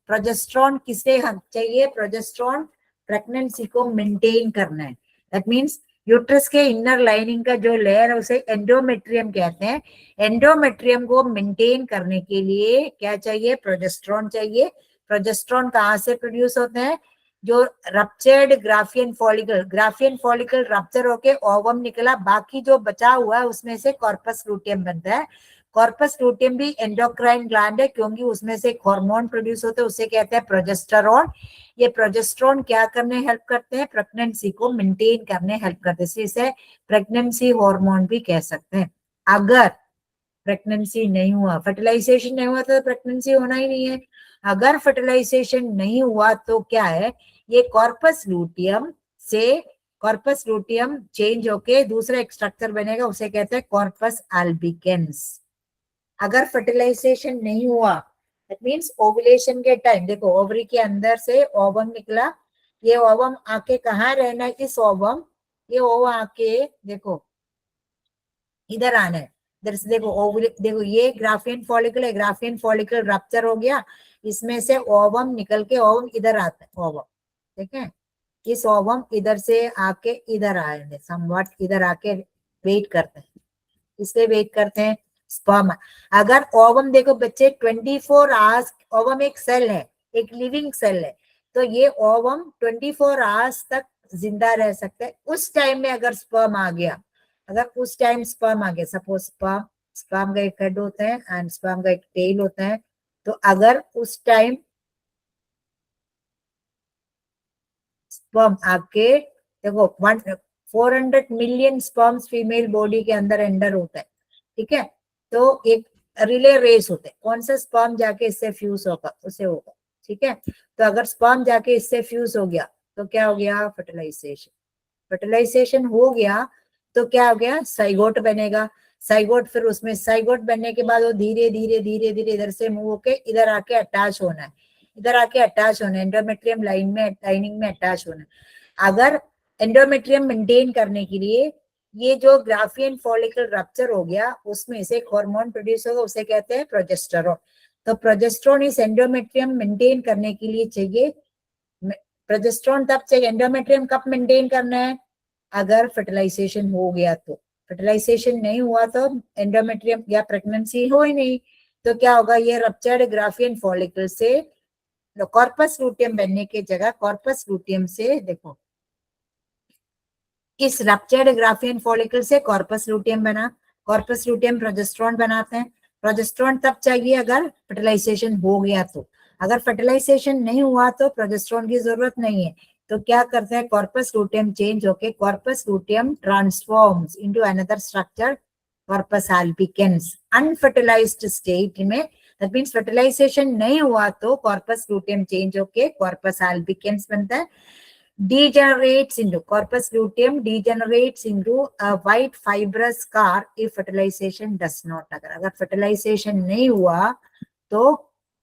Progesterone किसे चाहिए, प्रोजेस्टेरोन प्रेगनेंसी को मेंटेन करना है। दैट मींस यूट्रस के इनर लाइनिंग का जो लेयर है उसे एंडोमेट्रियम कहते हैं। एंडोमेट्रियम को मेंटेन करने के लिए क्या चाहिए, प्रोजेस्टेरोन चाहिए। प्रोजेस्टेरोन कहाँ से प्रोड्यूस होते हैं, जो रप्चर्ड ग्राफियन फॉलिकल रप्चर होके ओवम निकला, बाकी जो बचा हुआ है उसमें से कॉर्पस लूटियम बनता है। कॉर्पस लूटियम भी एंडोक्राइन ग्लैंड है, क्योंकि उसमें से एक हार्मोन प्रोड्यूस होता है, उसे कहते हैं प्रोजेस्टेरोन। ये प्रोजेस्टेरोन क्या करने हेल्प करते हैं, प्रेगनेंसी को मेंटेन करने हेल्प करते हैं, इसे प्रेगनेंसी हार्मोन भी कह सकते हैं। अगर प्रेगनेंसी नहीं हुआ, फर्टिलाइजेशन नहीं हुआ, तो प्रेगनेंसी होना ही नहीं है। अगर फर्टिलाइजेशन नहीं हुआ तो क्या है, ये कॉर्पस लूटियम चेंज होके दूसरा एक स्ट्रक्चर बनेगा, उसे कहते हैं कॉर्पस अल्बिकेंस। अगर फर्टिलाइजेशन नहीं हुआ, दैट मींस ओवुलेशन के टाइम, देखो ओवरी के अंदर से ओवम निकला, ये ओवम आके कहाँ रहना है, इस ओवम, ये ओवम आके देखो इधर आना है, इधर से देखो ये ग्राफियन फॉलिकल है, ग्राफियन फॉलिकल रप्चर हो गया, इसमें से ओवम निकल के ओवम इधर आता है, ओवम ठीक है। इस ओवम इधर से आके इधर आए, समवट इधर आके वेट करते हैं, इसलिए वेट करते हैं स्पर्म। अगर ओवम देखो बच्चे 24 आवर्स, ओवम एक सेल है, एक लिविंग सेल है, तो ये ओवम 24 आवर्स तक जिंदा रह सकता है। उस टाइम में अगर स्पर्म आ गया, अगर उस टाइम स्पर्म आ गया, सपोज स्पर्म, स्पर्म का एक हेड होता है एंड स्पर्म का एक टेल होता है, तो अगर उस टाइम स्पर्म आपके देखो 400 मिलियन स्पर्म्स फीमेल बॉडी के अंदर एंटर होता है, ठीक है। तो एक रिले रेस होते हैं, कौन सा स्पर्म जाके इससे फ्यूज होगा उसे होगा, ठीक है। तो अगर स्पर्म जाके इससे फ्यूज हो गया तो क्या हो गया, फर्टिलाइजेशन। फर्टिलाइजेशन हो गया तो क्या हो गया, साइगोट बनेगा। साइगोट, फिर उसमें साइगोट बनने के बाद वो धीरे धीरे धीरे धीरे इधर से मूव होके इधर आके अटैच होना है, इधर आके अटैच होना है, एंडोमेट्रियम लाइनिंग में अटैच होना है। अगर एंडोमेट्रियम मेंटेन करने के लिए ये जो ग्राफियन फॉलिकल रप्चर हो गया, उसमें से एक हार्मोन प्रोड्यूस होगा, उसे कहते हैं प्रोजेस्टेरोन। तो प्रोजेस्टेरोन इस एंडोमेट्रियम मेंटेन करने के लिए चाहिए। प्रोजेस्टेरोन तब चाहिए, एंडोमेट्रियम कब मेंटेन करना है, अगर फर्टिलाइजेशन हो गया तो। फर्टिलाइजेशन नहीं हुआ तो एंडोमेट्रियम या प्रेगनेंसी हो ही नहीं, तो क्या होगा, ये रप्चर्ड ग्राफियन फॉलिकल से कॉर्पस लूटियम बनने की जगह कॉर्पस लूटियम से, देखो इस रप्चर्ड ग्राफियन फॉलिकल से कॉर्पस लूटियम बना, कॉर्पस लूटियम प्रोजेस्टेरोन बनाते हैं। प्रोजेस्टेरोन तब चाहिए अगर फर्टिलाइजेशन हो गया तो, अगर फर्टिलाइजेशन नहीं हुआ तो प्रोजेस्टेरोन की जरूरत नहीं है। तो क्या करते हैं, कॉर्पस लूटियम चेंज होके corpus luteum transforms into another structure, corpus albicans. Unfertilised state में, दैट मींस फर्टिलाइजेशन नहीं हुआ तो कॉर्पस लूटियम चेंज होके कॉर्पस अल्बिकेंस बनता है। Degenerates into corpus luteum degenerates into a white fibrous scar if fertilization does not occur। अगर fertilization नहीं हुआ तो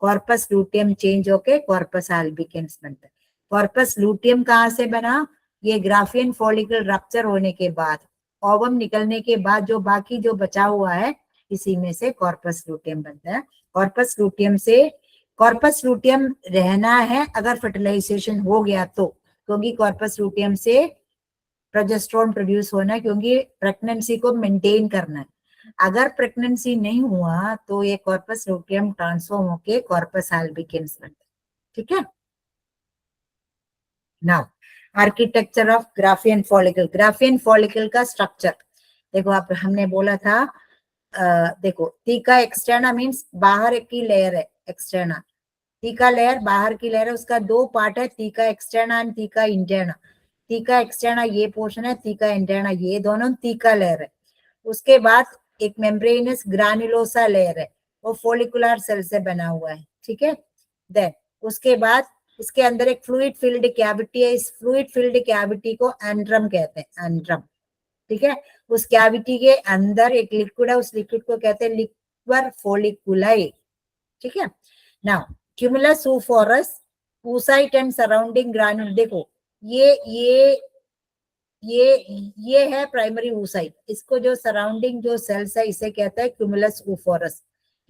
corpus luteum change होके corpus albicans बनता है। corpus luteum कहाँ से बना, ये ग्राफियन फॉलिकल रप्चर होने के बाद, ओवम निकलने के बाद जो बाकी जो बचा हुआ है, इसी में से कॉर्पस लूटियम बनता है। कॉर्पस लूटियम से, कॉर्पस लूटियम रहना है अगर फर्टिलाइजेशन हो गया तो, क्योंकि कॉर्पस लूटियम से प्रोजेस्टेरोन प्रोड्यूस होना है, क्योंकि प्रेगनेंसी को मेंटेन करना है। अगर प्रेगनेंसी नहीं हुआ तो ये कॉर्पस लूटियम ट्रांसफॉर्म होके कॉर्पस अल्बिकेंस बनता है, ठीक है। Now architecture of Graafian follicle. Graafian follicle का स्ट्रक्चर देखो, आप हमने बोला था, देखो थीका एक्सटर्ना मींस बाहर की लेयर है, एक्सटर्ना थीका लेयर बाहर की लेयर है, उसका दो पार्ट है, theca externa and theca interna. Theca externa ये पोर्शन है, थीका इंटरना ये दोनों थीका लेयर है। उसके बाद एक मेम्ब्रेनस ग्रानुलोसा लेयर है, वो फोलिकुलर सेल से बना हुआ है, ठीक है। देन उसके बाद इसके अंदर एक फ्लूइड फिल्ड कैविटी है, इस फ्लूइड फिल्ड कैविटी को एंड्रम कहते हैं, एंड्रम, ठीक है। उस कैविटी के अंदर एक लिक्विड है, उस लिक्विड को कहते हैं लिक्वर फोलिकुलाई, ठीक है। Now cumulus oophorus, oocyte and surrounding granule, देखो ये है प्राइमरी oocyte, इसको जो सराउंडिंग जो सेल्स है इसे कहता है cumulus oophorus।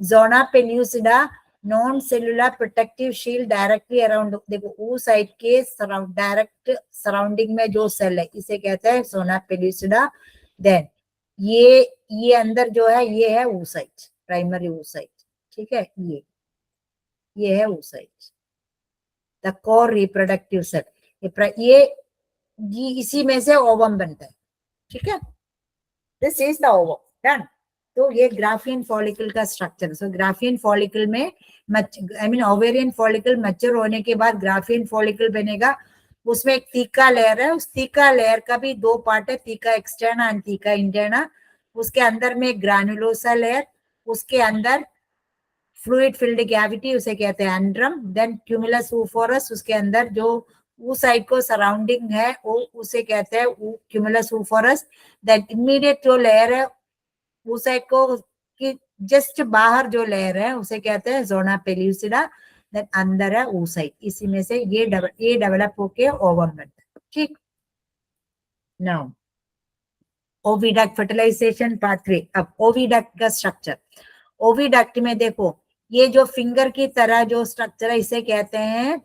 Zona pellucida non cellular protective shield directly around, देखो oocyte के डायरेक्ट सराउंडिंग में जो सेल है इसे कहते हैं जोना पेल्यूसिडा। देन ये अंदर जो है ये है oocyte, प्राइमरी oocyte, ठीक है। ये है oocyte, the core reproductive cell. ये इसी में से ओवम बनता है, ठीक है। This is the ovum, done. तो ये ग्राफियन फॉलिकल का स्ट्रक्चर। सो ग्राफियन फॉलिकल में I mean ovarian follicle mature होने के बाद ग्राफियन फॉलिकल बनेगा, उसमें एक थीका लेयर है, उस थीका लेयर का भी दो पार्ट है, theca externa and theca interna. उसके अंदर में ग्रानुलोसा लेयर, उसके अंदर फ्लूइड फिल्ड कैविटी, उसे कहते हैं एंड्रम। देन क्यूमुलस oophorus, उसके अंदर जो oocyte को सराउंडिंग है वो उसे कहते हैं क्यूमुलस oophorus। देन इमीडिएट जो लेयर है oocyte को कि जस्ट बाहर जो लेयर है उसे कहते हैं जोना पेल्यूसिडा। देन अंदर है oocyte, इसी में से ये डेवलप होके ओवम बनता है, ठीक। Now oviduct fertilisation pathway. अब ओविडक्ट का स्ट्रक्चर, ओविडक्ट में देखो ये जो फिंगर की तरह जो स्ट्रक्चर है इसे कहते हैं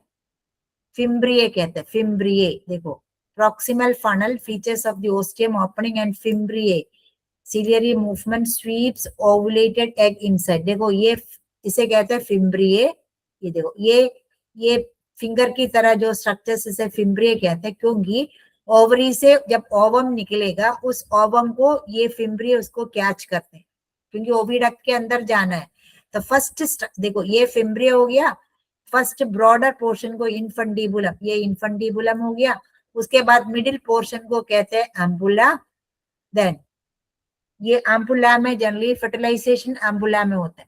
फिम्ब्रिए कहते हैं, फिम्ब्रिए। देखो, proximal funnel features of the ostium opening and fimbriae, ciliary movement sweeps ovulated egg inside। देखो ये इसे कहते हैं फिम्ब्रिए। ये देखो ये फिंगर की तरह जो स्ट्रक्चर्स इसे फिम्ब्रिए कहते हैं, क्योंकि ओवरी से जब ओवम निकलेगा उस ओवम को ये फिम्ब्रिए उसको कैच करते हैं, क्योंकि ओविडक्ट के अंदर जाना है। तो फर्स्ट देखो ये फिम्ब्रिए हो गया, फर्स्ट ब्रॉडर पोर्शन को इनफंडिबुलम, ये इनफंडिबुलम हो गया। उसके बाद मिडिल पोर्शन को कहते हैं एम्बुला। देन ये एम्बुला में जनरली फर्टिलाइजेशन एम्बुला में होता है।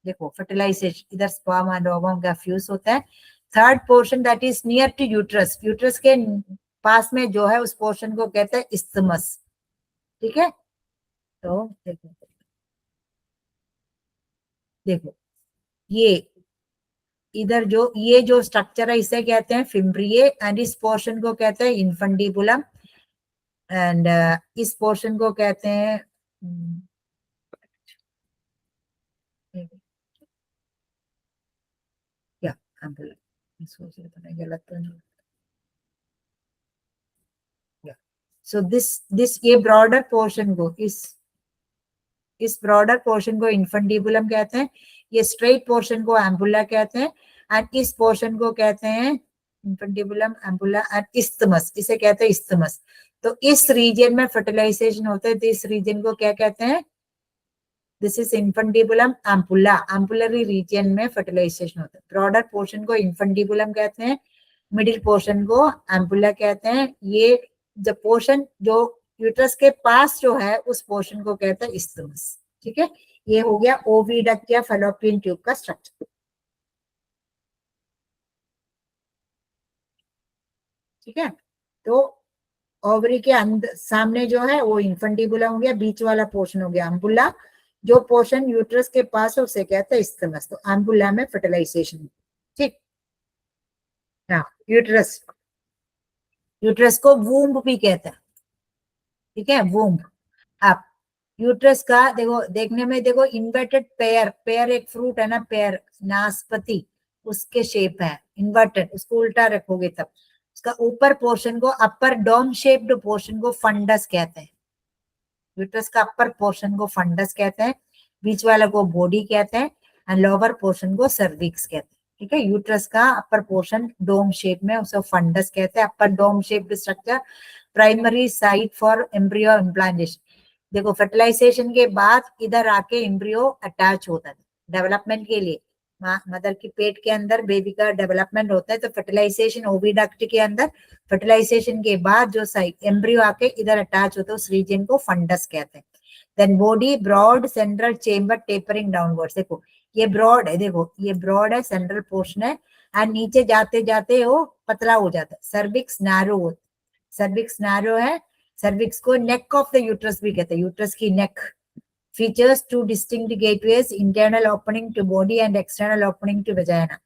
देखो फर्टिलाइजेशन इधर स्पर्म एंड ओवम का फ्यूज होता है। Third portion that is near to uterus, uterus के पास में जो है उस पोर्शन को कहते हैं इस्थमस। ठीक है, तो देखो देखो ये इधर जो स्ट्रक्चर है इसे कहते हैं फिम्ब्रिए, एंड इस पोर्शन को कहते हैं इनफंडिबुलम, एंड इस पोर्शन को कहते हैं क्या, एम्बुलम। सोच रहे तो नहीं, गलत तो नहीं। सो दिस ये ब्रॉडर पोर्शन को इस ब्रॉडर पोर्शन को इनफंडिबुलम कहते हैं, ये स्ट्रेट पोर्शन को एम्बुला कहते हैं, एंड इस पोर्शन को कहते हैं इनफंडिबुलम, एम्बुला एंड इस्थमस, इसे कहते हैं इस्थमस। तो इस रीजन में फर्टिलाइजेशन होता है, तो इस रीजन को क्या कहते हैं, this is infundibulum ampulla, ampullary region में फर्टिलाइजेशन होता है। ब्रॉडर पोर्शन को इनफंडिबुलम कहते हैं, मिडिल पोर्शन को एम्पुला कहते हैं। ये जो पोर्शन जो यूट्रस के पास जो है उस पोर्शन को कहते हैं इस्थमस। ठीक है, ये हो गया ओविडक्ट या फैलोपियन ट्यूब का स्ट्रक्चर। ठीक है, तो ओवरी के अंदर सामने जो है वो इनफंडिबुला हो गया, बीच वाला पोर्शन हो गया एम्बुला, जो पोर्शन यूट्रस के पास है उसे कहते हैं इस्थमस। तो एम्बुला में फर्टिलाइजेशन। ठीक, हाँ यूट्रस, यूट्रस को वूम्ब भी कहते हैं। ठीक है, वूम्ब। अब यूट्रस का देखो, देखने में देखो इन्वर्टेड पेयर, पेयर एक फ्रूट है ना, पेयर नाशपाती, उसके शेप है इन्वर्टेड, उसको उल्टा रखोगे तब उसका ऊपर पोर्शन को, अपर डोम शेप्ड पोर्शन को फंडस कहते हैं। यूट्रस का अपर पोर्शन को फंडस कहते हैं, बीच वाले को बॉडी कहते हैं, एंड लोअर पोर्शन को सर्विक्स कहते हैं। ठीक है, यूट्रस का अपर पोर्शन डोम शेप में उसे फंडस कहते हैं। Upper dome shaped structure, primary site for embryo implantation. देखो फर्टिलाइजेशन के बाद इधर आके एम्ब्रियो अटैच होता है डेवलपमेंट के लिए, मदर की पेट के अंदर बेबी का डेवलपमेंट होता है। तो फर्टिलाइजेशन ओविडक्ट के अंदर, फर्टिलाइजेशन के बाद जो साइट एम्ब्रियो आके इधर अटैच होता है उस रीजन को फंडस कहते हैं। Then body broad central chamber tapering downwards. देखो ये ब्रॉड है, देखो ये ब्रॉड है, सेंट्रल पोर्शन है, एंड नीचे जाते जाते वो पतला हो जाता है। सर्विक्स नैरो, सर्विक्स नैरो है, सर्विक्स को नेक ऑफ द यूट्रस भी कहते हैं, यूट्रस की neck. Features two distinct gateways, internal opening to body and external opening to vagina.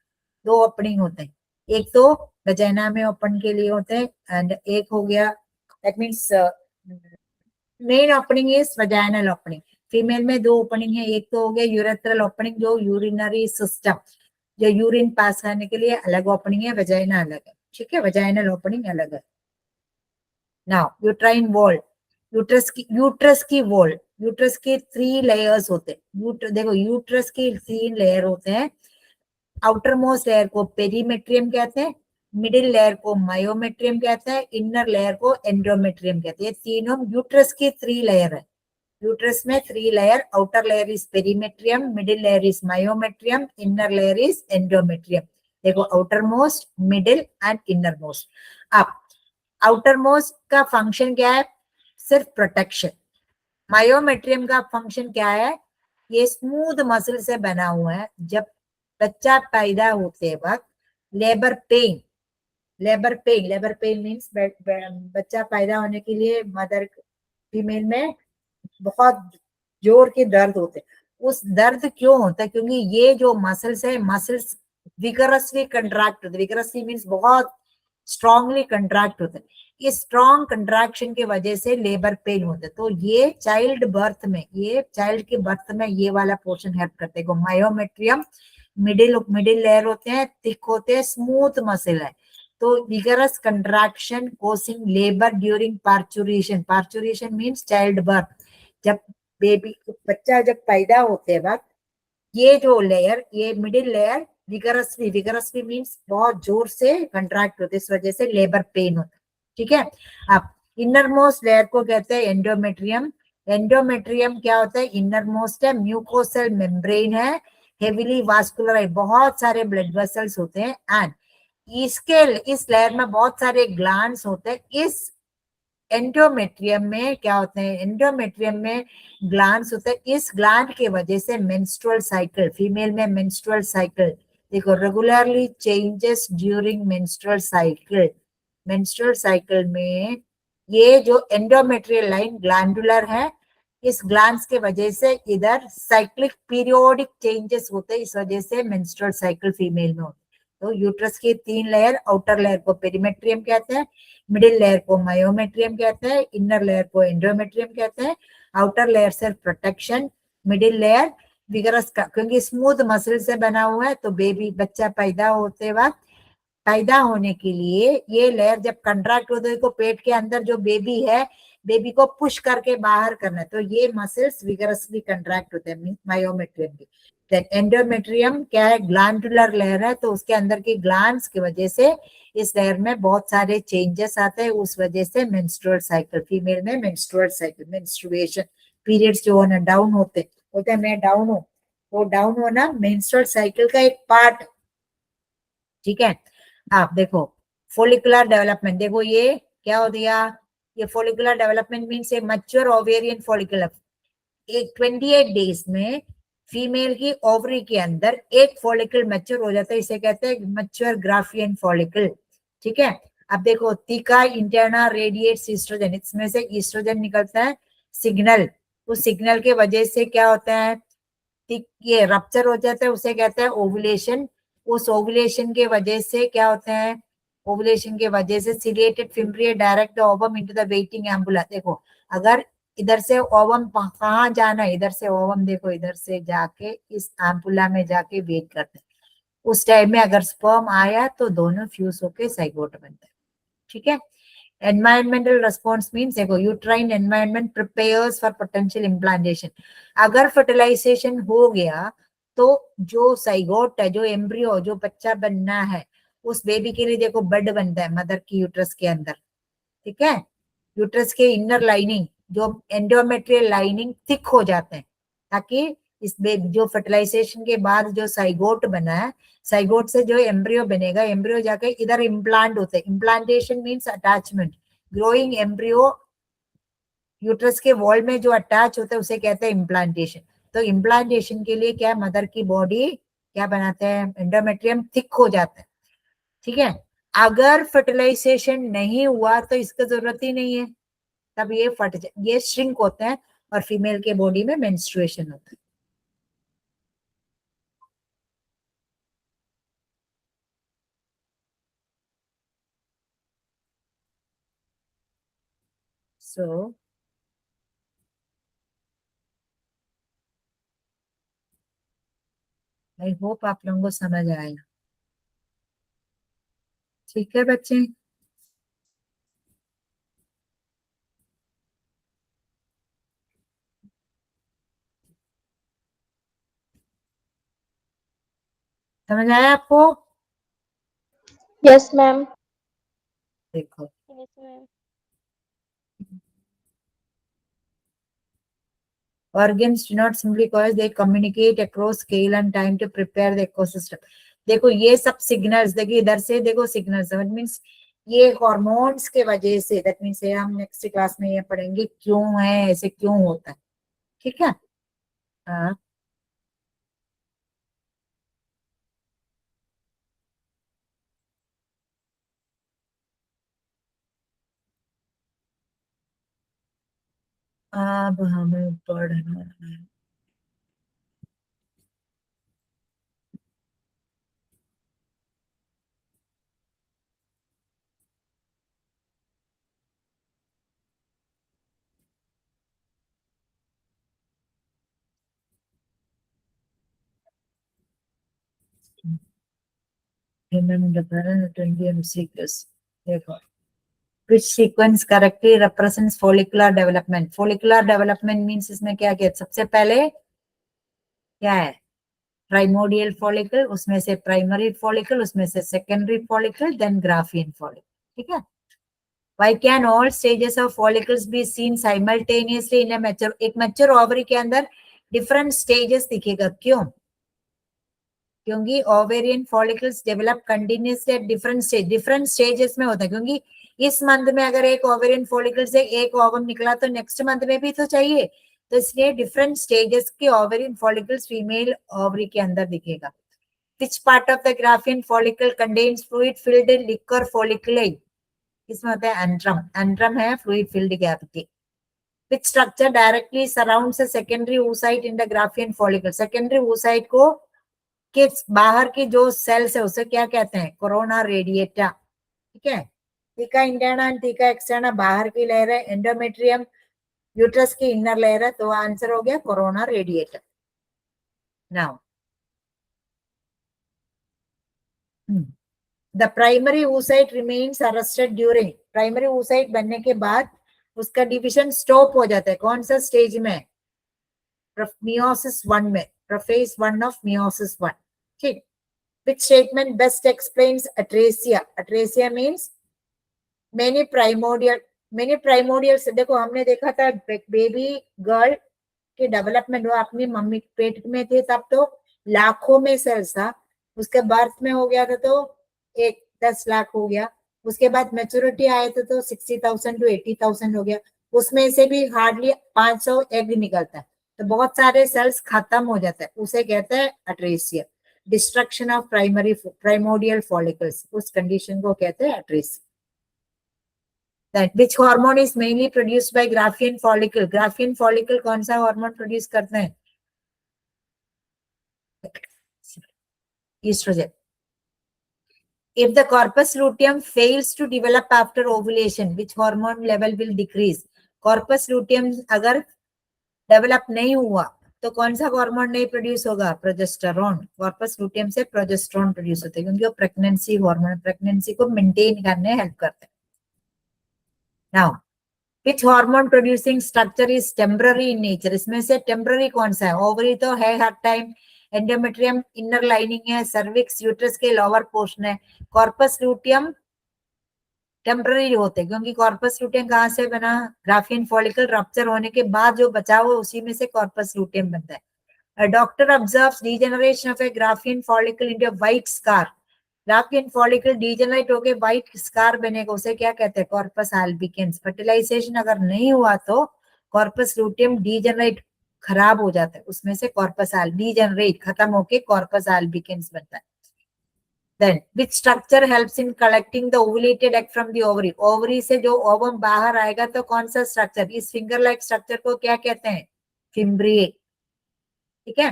दो ओपनिंग होते हैं, एक तो वेजाइना में ओपन के लिए होते हैं, एंड एक हो गया that means main opening is vaginal opening. Female में दो ओपनिंग है, एक तो हो गया यूरेथ्रल ओपनिंग जो यूरिनरी सिस्टम, जो यूरिन पास करने के लिए अलग ओपनिंग है, वेजाइना अलग है। ठीक है, वेजाइनल ओपनिंग अलग है। नाउ यूट्राइन वॉल, यूट्रस की वॉल, यूट्रस के 3 लेयर्स होते हैं। देखो यूट्रस के 3 लेयर होते हैं। आउटर मोस्ट लेयर को पेरीमेट्रियम कहते हैं, मिडिल लेयर को मायोमेट्रियम कहते हैं, इनर लेयर को एंडोमेट्रियम कहते हैं। तीनों यूट्रस की 3 लेयर है। यूट्रस में 3 layer, outer layer is perimetrium, middle layer is myometrium, inner layer is endometrium. देखो outermost, middle and innermost. अब आउटर मोस्ट का फंक्शन क्या है, सिर्फ प्रोटेक्शन। मायोमेट्रियम का फंक्शन क्या है, ये स्मूथ मसल से बना हुआ है। जब बच्चा पैदा होते वक्त labour pain, labour pain means बच्चा पैदा होने के लिए मदर फीमेल में बहुत जोर के दर्द होते हैं। उस दर्द क्यों होता है, क्योंकि ये जो मसल्स है, मसल्स विगरसली कंट्रैक्ट होते, विगरसली मीन्स बहुत स्ट्रांगली कंट्रैक्ट होते हैं। इस स्ट्रॉन्ग कंट्रैक्शन की वजह से लेबर पेन होता है। तो ये चाइल्ड बर्थ में, ये चाइल्ड के बर्थ में ये वाला पोर्शन हेल्प करते हैं। मायोमेट्रियम मिडिल लेयर होते हैं, थिक होते हैं, स्मूथ मसल है। तो vigorous contraction causing labor during parturition. Parturition means child birth. जब बेबी बच्चा जब पैदा होते वक्त ये जो लेयर, ये मिडिल लेयर विगरसली मीन्स बहुत जोर से कंट्रैक्ट होते, इस वजह से लेबर पेन होता है. ठीक है. अब इनर मोस्ट लेयर को कहते हैं एंडोमेट्रियम. एंडोमेट्रियम क्या होता है? इनर मोस्ट है, म्यूकोसल मेम्ब्रेन है, हेवीली वास्कुलर है, बहुत सारे ब्लड वेसल्स होते हैं. एंड इसके इस लेयर में बहुत सारे ग्लैंड्स होते हैं. इस एंडोमेट्रियम में क्या होते हैं? एंडोमेट्रियम में ग्लैंड्स होते हैं. इस ग्लैंड की वजह से मेंस्ट्रुअल साइकिल, फीमेल में मेंस्ट्रुअल साइकिल देखो regularly changes during menstrual cycle. Menstrual cycle में ये जो एंडोमेट्रियल लाइन ग्लैंडुलर है, इस ग्लैंड्स के वजह से इधर साइक्लिक पीरियोडिक चेंजेस होते हैं, इस वजह से मेंस्ट्रुअल साइकिल फीमेल में होती है. तो यूट्रस की 3 लेयर, आउटर लेयर को पेरीमेट्रियम कहते हैं, मिडिल लेयर को मायोमेट्रियम कहते हैं, इनर लेयर को एंडोमेट्रियम कहते हैं. Outer layer self protection, middle layer vigorous का, क्योंकि स्मूथ मसल से बना हुआ है, तो बेबी बच्चा पैदा होते वक्त पैदा होने के लिए ये लेयर जब कंट्रैक्ट होते हैं, तो पेट के अंदर जो बेबी है, बेबी को पुश करके बाहर करना है, तो ये मसल्स विगरसली कंट्रैक्ट होते हैं मायोमेट्रियम की. देन एंडोमेट्रियम क्या है? ग्लैंडुलर लेयर है, तो उसके अंदर की ग्लैंड्स की वजह से इस लेयर में बहुत सारे चेंजेस आते हैं, उस वजह से मेंस्ट्रुअल साइकिल, फीमेल में मेंस्ट्रुअल साइकिल, मेंस्ट्रुएशन पीरियड्स जो होना डाउन होते हैं, मैं डाउन हूं, वो डाउन होना मेंस्ट्रुअल साइकिल का एक पार्ट. ठीक है. आप देखो फोलिकुलर डेवलपमेंट, देखो ये क्या हो दिया? ये फोलिकुलर डेवलपमेंट मीन्स ए मैच्योर ओवेरियन फॉलिकुलर. एक 28 डेज में फीमेल की ओवरी के अंदर एक फॉलिकल मैच्योर हो जाता है, इसे कहते हैं मैच्योर ग्राफियन फॉलिकल. ठीक है. अब देखो तीका इंटरना रेडिएट्स ईस्ट्रोजन, इसमें से ईस्ट्रोजन निकलता है सिग्नल. उस सिग्नल के वजह से क्या होता है? ये रप्चर हो जाता है, उसे कहते हैं ओवुलेशन. उस ओवुलेशन के वजह से क्या होता है? ओवुलेशन के वजह से ciliated fimbriae direct the ovum into the waiting ampulla. देखो अगर इधर से ओवम कहाँ जाना है? इधर से ओवम देखो इधर से जाके इस एम्पुला में जाके वेट करते हैं. उस टाइम में अगर स्पर्म आया तो दोनों फ्यूज होके साइगोट बनता है. ठीक है. एनवायरमेंटल रेस्पॉन्स मीन्स देखो uterine environment prepares for potential implantation. अगर फर्टिलाइजेशन हो गया तो जो साइगोट है, जो एम्ब्रियो, जो बच्चा बनना है, उस बेबी के लिए देखो बेड बनता है मदर की यूट्रस के अंदर. ठीक है. यूट्रस के इनर लाइनिंग, जो एंडोमेट्रियल लाइनिंग थिक हो जाते हैं, ताकि इस बेबी जो फर्टिलाइजेशन के बाद जो साइगोट बना है, साइगोट से जो एम्ब्रियो बनेगा, एम्ब्रियो जाके इधर इम्प्लांट होते हैं. Implantation means attachment. Growing embryo uterus के वॉल में जो अटैच होता है उसे कहते हैं इम्प्लांटेशन. तो इम्प्लांटेशन के लिए क्या, मदर की बॉडी क्या बनाते हैं? एंडोमेट्रियम थिक हो जाता है. ठीक है. अगर फर्टिलाइजेशन नहीं हुआ तो इसका जरूरत ही नहीं है, तब ये ये श्रिंक होते हैं और फीमेल के बॉडी में मेंस्ट्रुएशन होता है. सो आई होप आप लोगों को समझ आया. ठीक है बच्चे. समझ आया आपको? Yes, ma'am. देखो Yes, ma'am. organs do not simply cause, they communicate across scale and time to prepare the ecosystem. देखो ये सब सिग्नल्स, देखिए इधर से देखो सिग्नल्स, दैट मीन्स ये हॉर्मोन्स के वजह से, दैट मीन्स ये हम नेक्स्ट क्लास में ये पढ़ेंगे क्यों है, ऐसे क्यों होता है. ठीक है. हाँ. अब हमें पढ़ना है. Remember the parent 20 MCQs. देखो, which sequence correctly represents follicular development? Follicular development means इसमें क्या क्या? सबसे पहले क्या है? Primordial follicle, उसमें से primary follicle, उसमें से secondary follicle, then Graafian follicle. ठीक है? Why can all stages of follicles be seen simultaneously in a mature? एक mature ovary के अंदर different stages दिखेगा. क्यों? क्योंकि ovarian follicles develop continuously at different stages में होता है. क्योंकि इस मंथ में अगर एक ओवेरियन फॉलिकल से एक ओवम निकला तो नेक्स्ट मंथ में भी तो चाहिए. तो इसलिए डिफरेंट स्टेजेस के ओवेरियन फॉलिकल्स फीमेल ओवरी के अंदर दिखेगा. Which part of the Graafian follicle contains fluid filled liquor folliculi? इसमें होता है एंड्रम. एंड्रम है fluid filled cavity. Which structure directly surrounds a secondary oocyte in the Graafian follicle? Secondary oocyte को कि बाहर की जो सेल्स है उसे क्या कहते हैं? Corona radiata. ठीक है? Theca interna and theca externa बाहर की लेयर है. एंडोमेट्रियम यूट्रस की इनर लेयर है. तो आंसर हो गया corona radiata. Now the primary oocyte remains arrested during. Primary oocyte बनने के बाद उसका डिविजन स्टॉप हो जाता है. कौन सा स्टेज में? मियोसिस 1 में. Prophase 1 of meiosis 1. ठीक. Which statement best explains atresia? Atresia means many primordial से. देखो हमने देखा था बेबी गर्ल के डेवलपमेंट, वो अपनी मम्मी पेट में थे तब तो लाखों में सेल्स था. उसके बर्थ में हो गया था तो 10 लाख हो गया. उसके बाद मेच्योरिटी आए थे तो 60,000 to 80,000 हो गया. उसमें से भी हार्डली 500 एग निकलता है. तो बहुत सारे सेल्स खत्म हो जाता है. उसे कहते हैं अट्रेसिया. डिस्ट्रक्शन ऑफ प्राइमोडियल फॉलिकल्स, उस कंडीशन को कहते हैं अट्रेसिया. That which hormone is mainly produced by Graafian follicle? Graafian follicle कौन सा हार्मोन प्रोड्यूस करते हैं? Estrogen. If the corpus luteum fails to develop after ovulation, which hormone level will decrease? Corpus luteum अगर develop नहीं हुआ तो कौन सा हार्मोन नहीं प्रोड्यूस होगा? प्रोजेस्टेरोन. कॉर्पस लुटियम से प्रोजेस्टेरोन प्रोड्यूस होता है क्योंकि वो प्रेगनेंसी हार्मोन, प्रेगनेंसी को मेंटेन करने हेल्प करते हैं. Now which hormone producing structure is temporary in nature? इसमें से टेम्पररी कौन सा है? ओवरी तो है हर टाइम. एंडोमेट्रियम इनर लाइनिंग है. सर्विक्स यूट्रस के लोअर पोर्शन है. कॉर्पस लुटियम टेम्पररी होते हैं क्योंकि कॉर्पस लुटियम कहाँ से बना? ग्राफियन फॉलिकल रप्चर होने के बाद जो बचा हुआ उसी में से कॉर्पस लुटियम बनता है. A doctor observes degeneration of a Graafian follicle into a white scar. Graafian follicle degenerate होके white scar बनेगा, उसे क्या कहते हैं? Corpus albicans. Fertilization अगर नहीं हुआ तो corpus luteum degenerate खराब हो जाता है, उसमें से corpus degenerate खत्म होके corpus albicans बनता है. Then which structure helps in collecting the ovulated egg from the ovary? Ovary से जो ovum बाहर आएगा तो कौन सा structure? इस finger like structure को क्या कहते हैं? Fimbriae. ठीक है.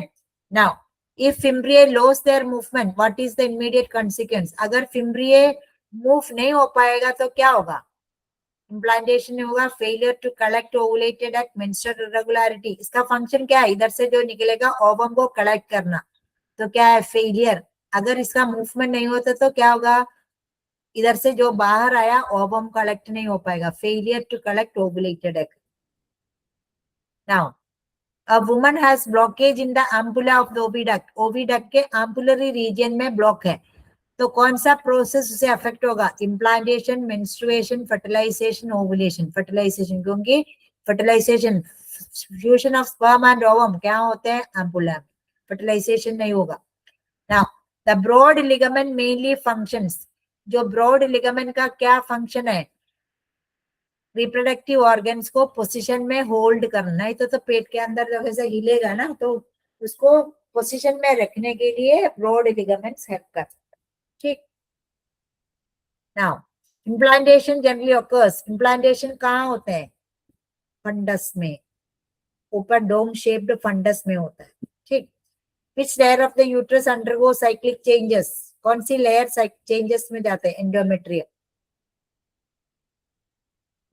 Now if fimbriae loss their movement, what is the immediate consequence? अगर फिम्ब्रिए मूव नहीं हो पाएगा तो क्या होगा? इम्प्लांटेशन नहीं होगा. Failure to collect ovulated egg, menstrual irregularity. इसका फंक्शन क्या है? इधर से जो निकलेगा ओवम को कलेक्ट करना, तो क्या है? फेलियर. अगर इसका मूवमेंट नहीं होता तो क्या होगा? इधर से जो बाहर आया ओवम कलेक्ट नहीं हो पाएगा. Failure to collect ovulated egg. Now A woman has blockage in the ampulla of the oviduct. Oviduct के ampullary region में ब्लॉक है तो कौन सा प्रोसेस उसे अफेक्ट होगा? Implantation, menstruation, fertilisation, ovulation. Fertilisation क्योंकि fertilisation fusion of sperm and ovum क्या होते हैं? एम्पुला. फर्टिलाइजेशन नहीं होगा. Now the broad ligament mainly functions. जो ब्रॉड लिगामेंट का क्या फंक्शन है? रिप्रोडक्टिव ऑर्गन्स को पोजीशन में होल्ड करना. है तो पेट के अंदर जब ऐसे हिलेगा ना तो उसको पोजीशन में रखने के लिए ब्रॉड लिगामेंट्स हेल्प करते हैं. ठीक. Now implantation generally occurs. Implantation कहाँ होते हैं? फंडस में. ऊपर डोम शेप्ड फंडस में होता है. ठीक. Which layer of the uterus undergo cyclic changes? कौन सी लेयर चेंजेस में जाते हैं? Endometrium.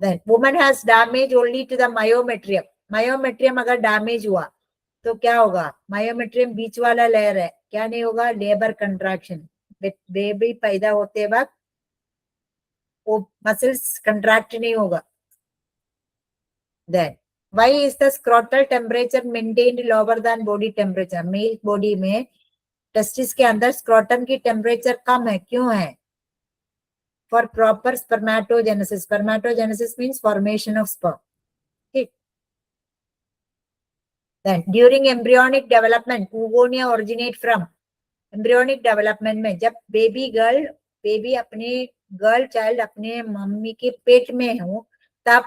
Then woman has damage only to the myometrium. Myometrium अगर डैमेज हुआ तो क्या होगा? myometrium बीच वाला लेयर है, क्या नहीं होगा? Labour contraction. बेबी पैदा होते वक्त वो मसल्स कंट्रैक्ट नहीं होगा. Then why is the scrotal temperature maintained lower than body temperature? Male body में टेस्टिस के अंदर स्क्रोटम की टेम्परेचर कम है, क्यों है? For proper spermatogenesis. Spermatogenesis means formation of sperm. Okay. Then during embryonic development, oogonia originate from. Embryonic development में जब baby अपने गर्ल चाइल्ड अपने मम्मी के पेट में हो, तब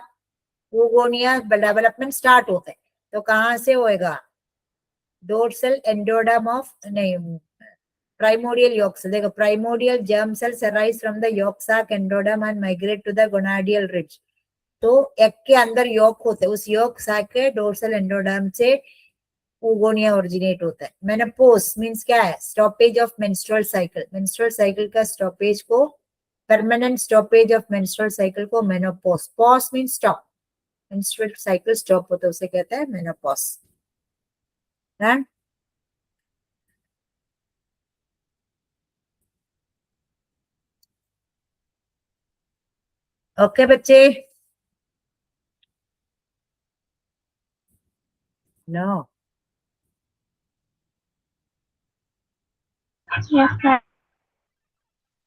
oogonia डेवलपमेंट स्टार्ट होता है. तो कहाँ से होएगा? डोर्सल एंडोडर्म ऑफ नहीं primordial yolk cell. देखो primordial germ cells arise from the yolk sac endoderm and migrate to the gonadial ridge. तो एग के अंदर yolk होते हैं, उस yolk sac के dorsal endoderm से oogonia originate होता है. Menopause means क्या है? Stoppage of menstrual cycle. Menstrual cycle का stoppage को, permanent stoppage of menstrual cycle को menopause. Pause means stop. Menstrual cycle stop होता है, उसे कहते हैं menopause. Right? ओके बच्चे? No. Yes, ma'am.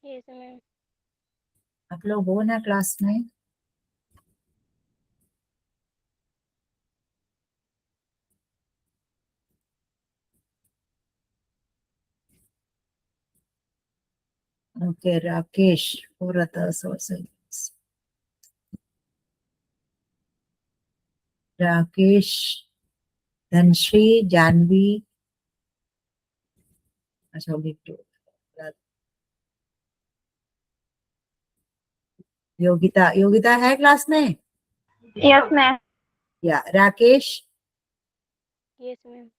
Yes, ma'am. आप लोग हो ना क्लास में? ओके. राकेश पूरा सोर्स. राकेश, धनश्री, जानवी, अच्छा बिट्टू, योगिता है क्लास में? Yes, ma'am. या राकेश? Yes, ma'am.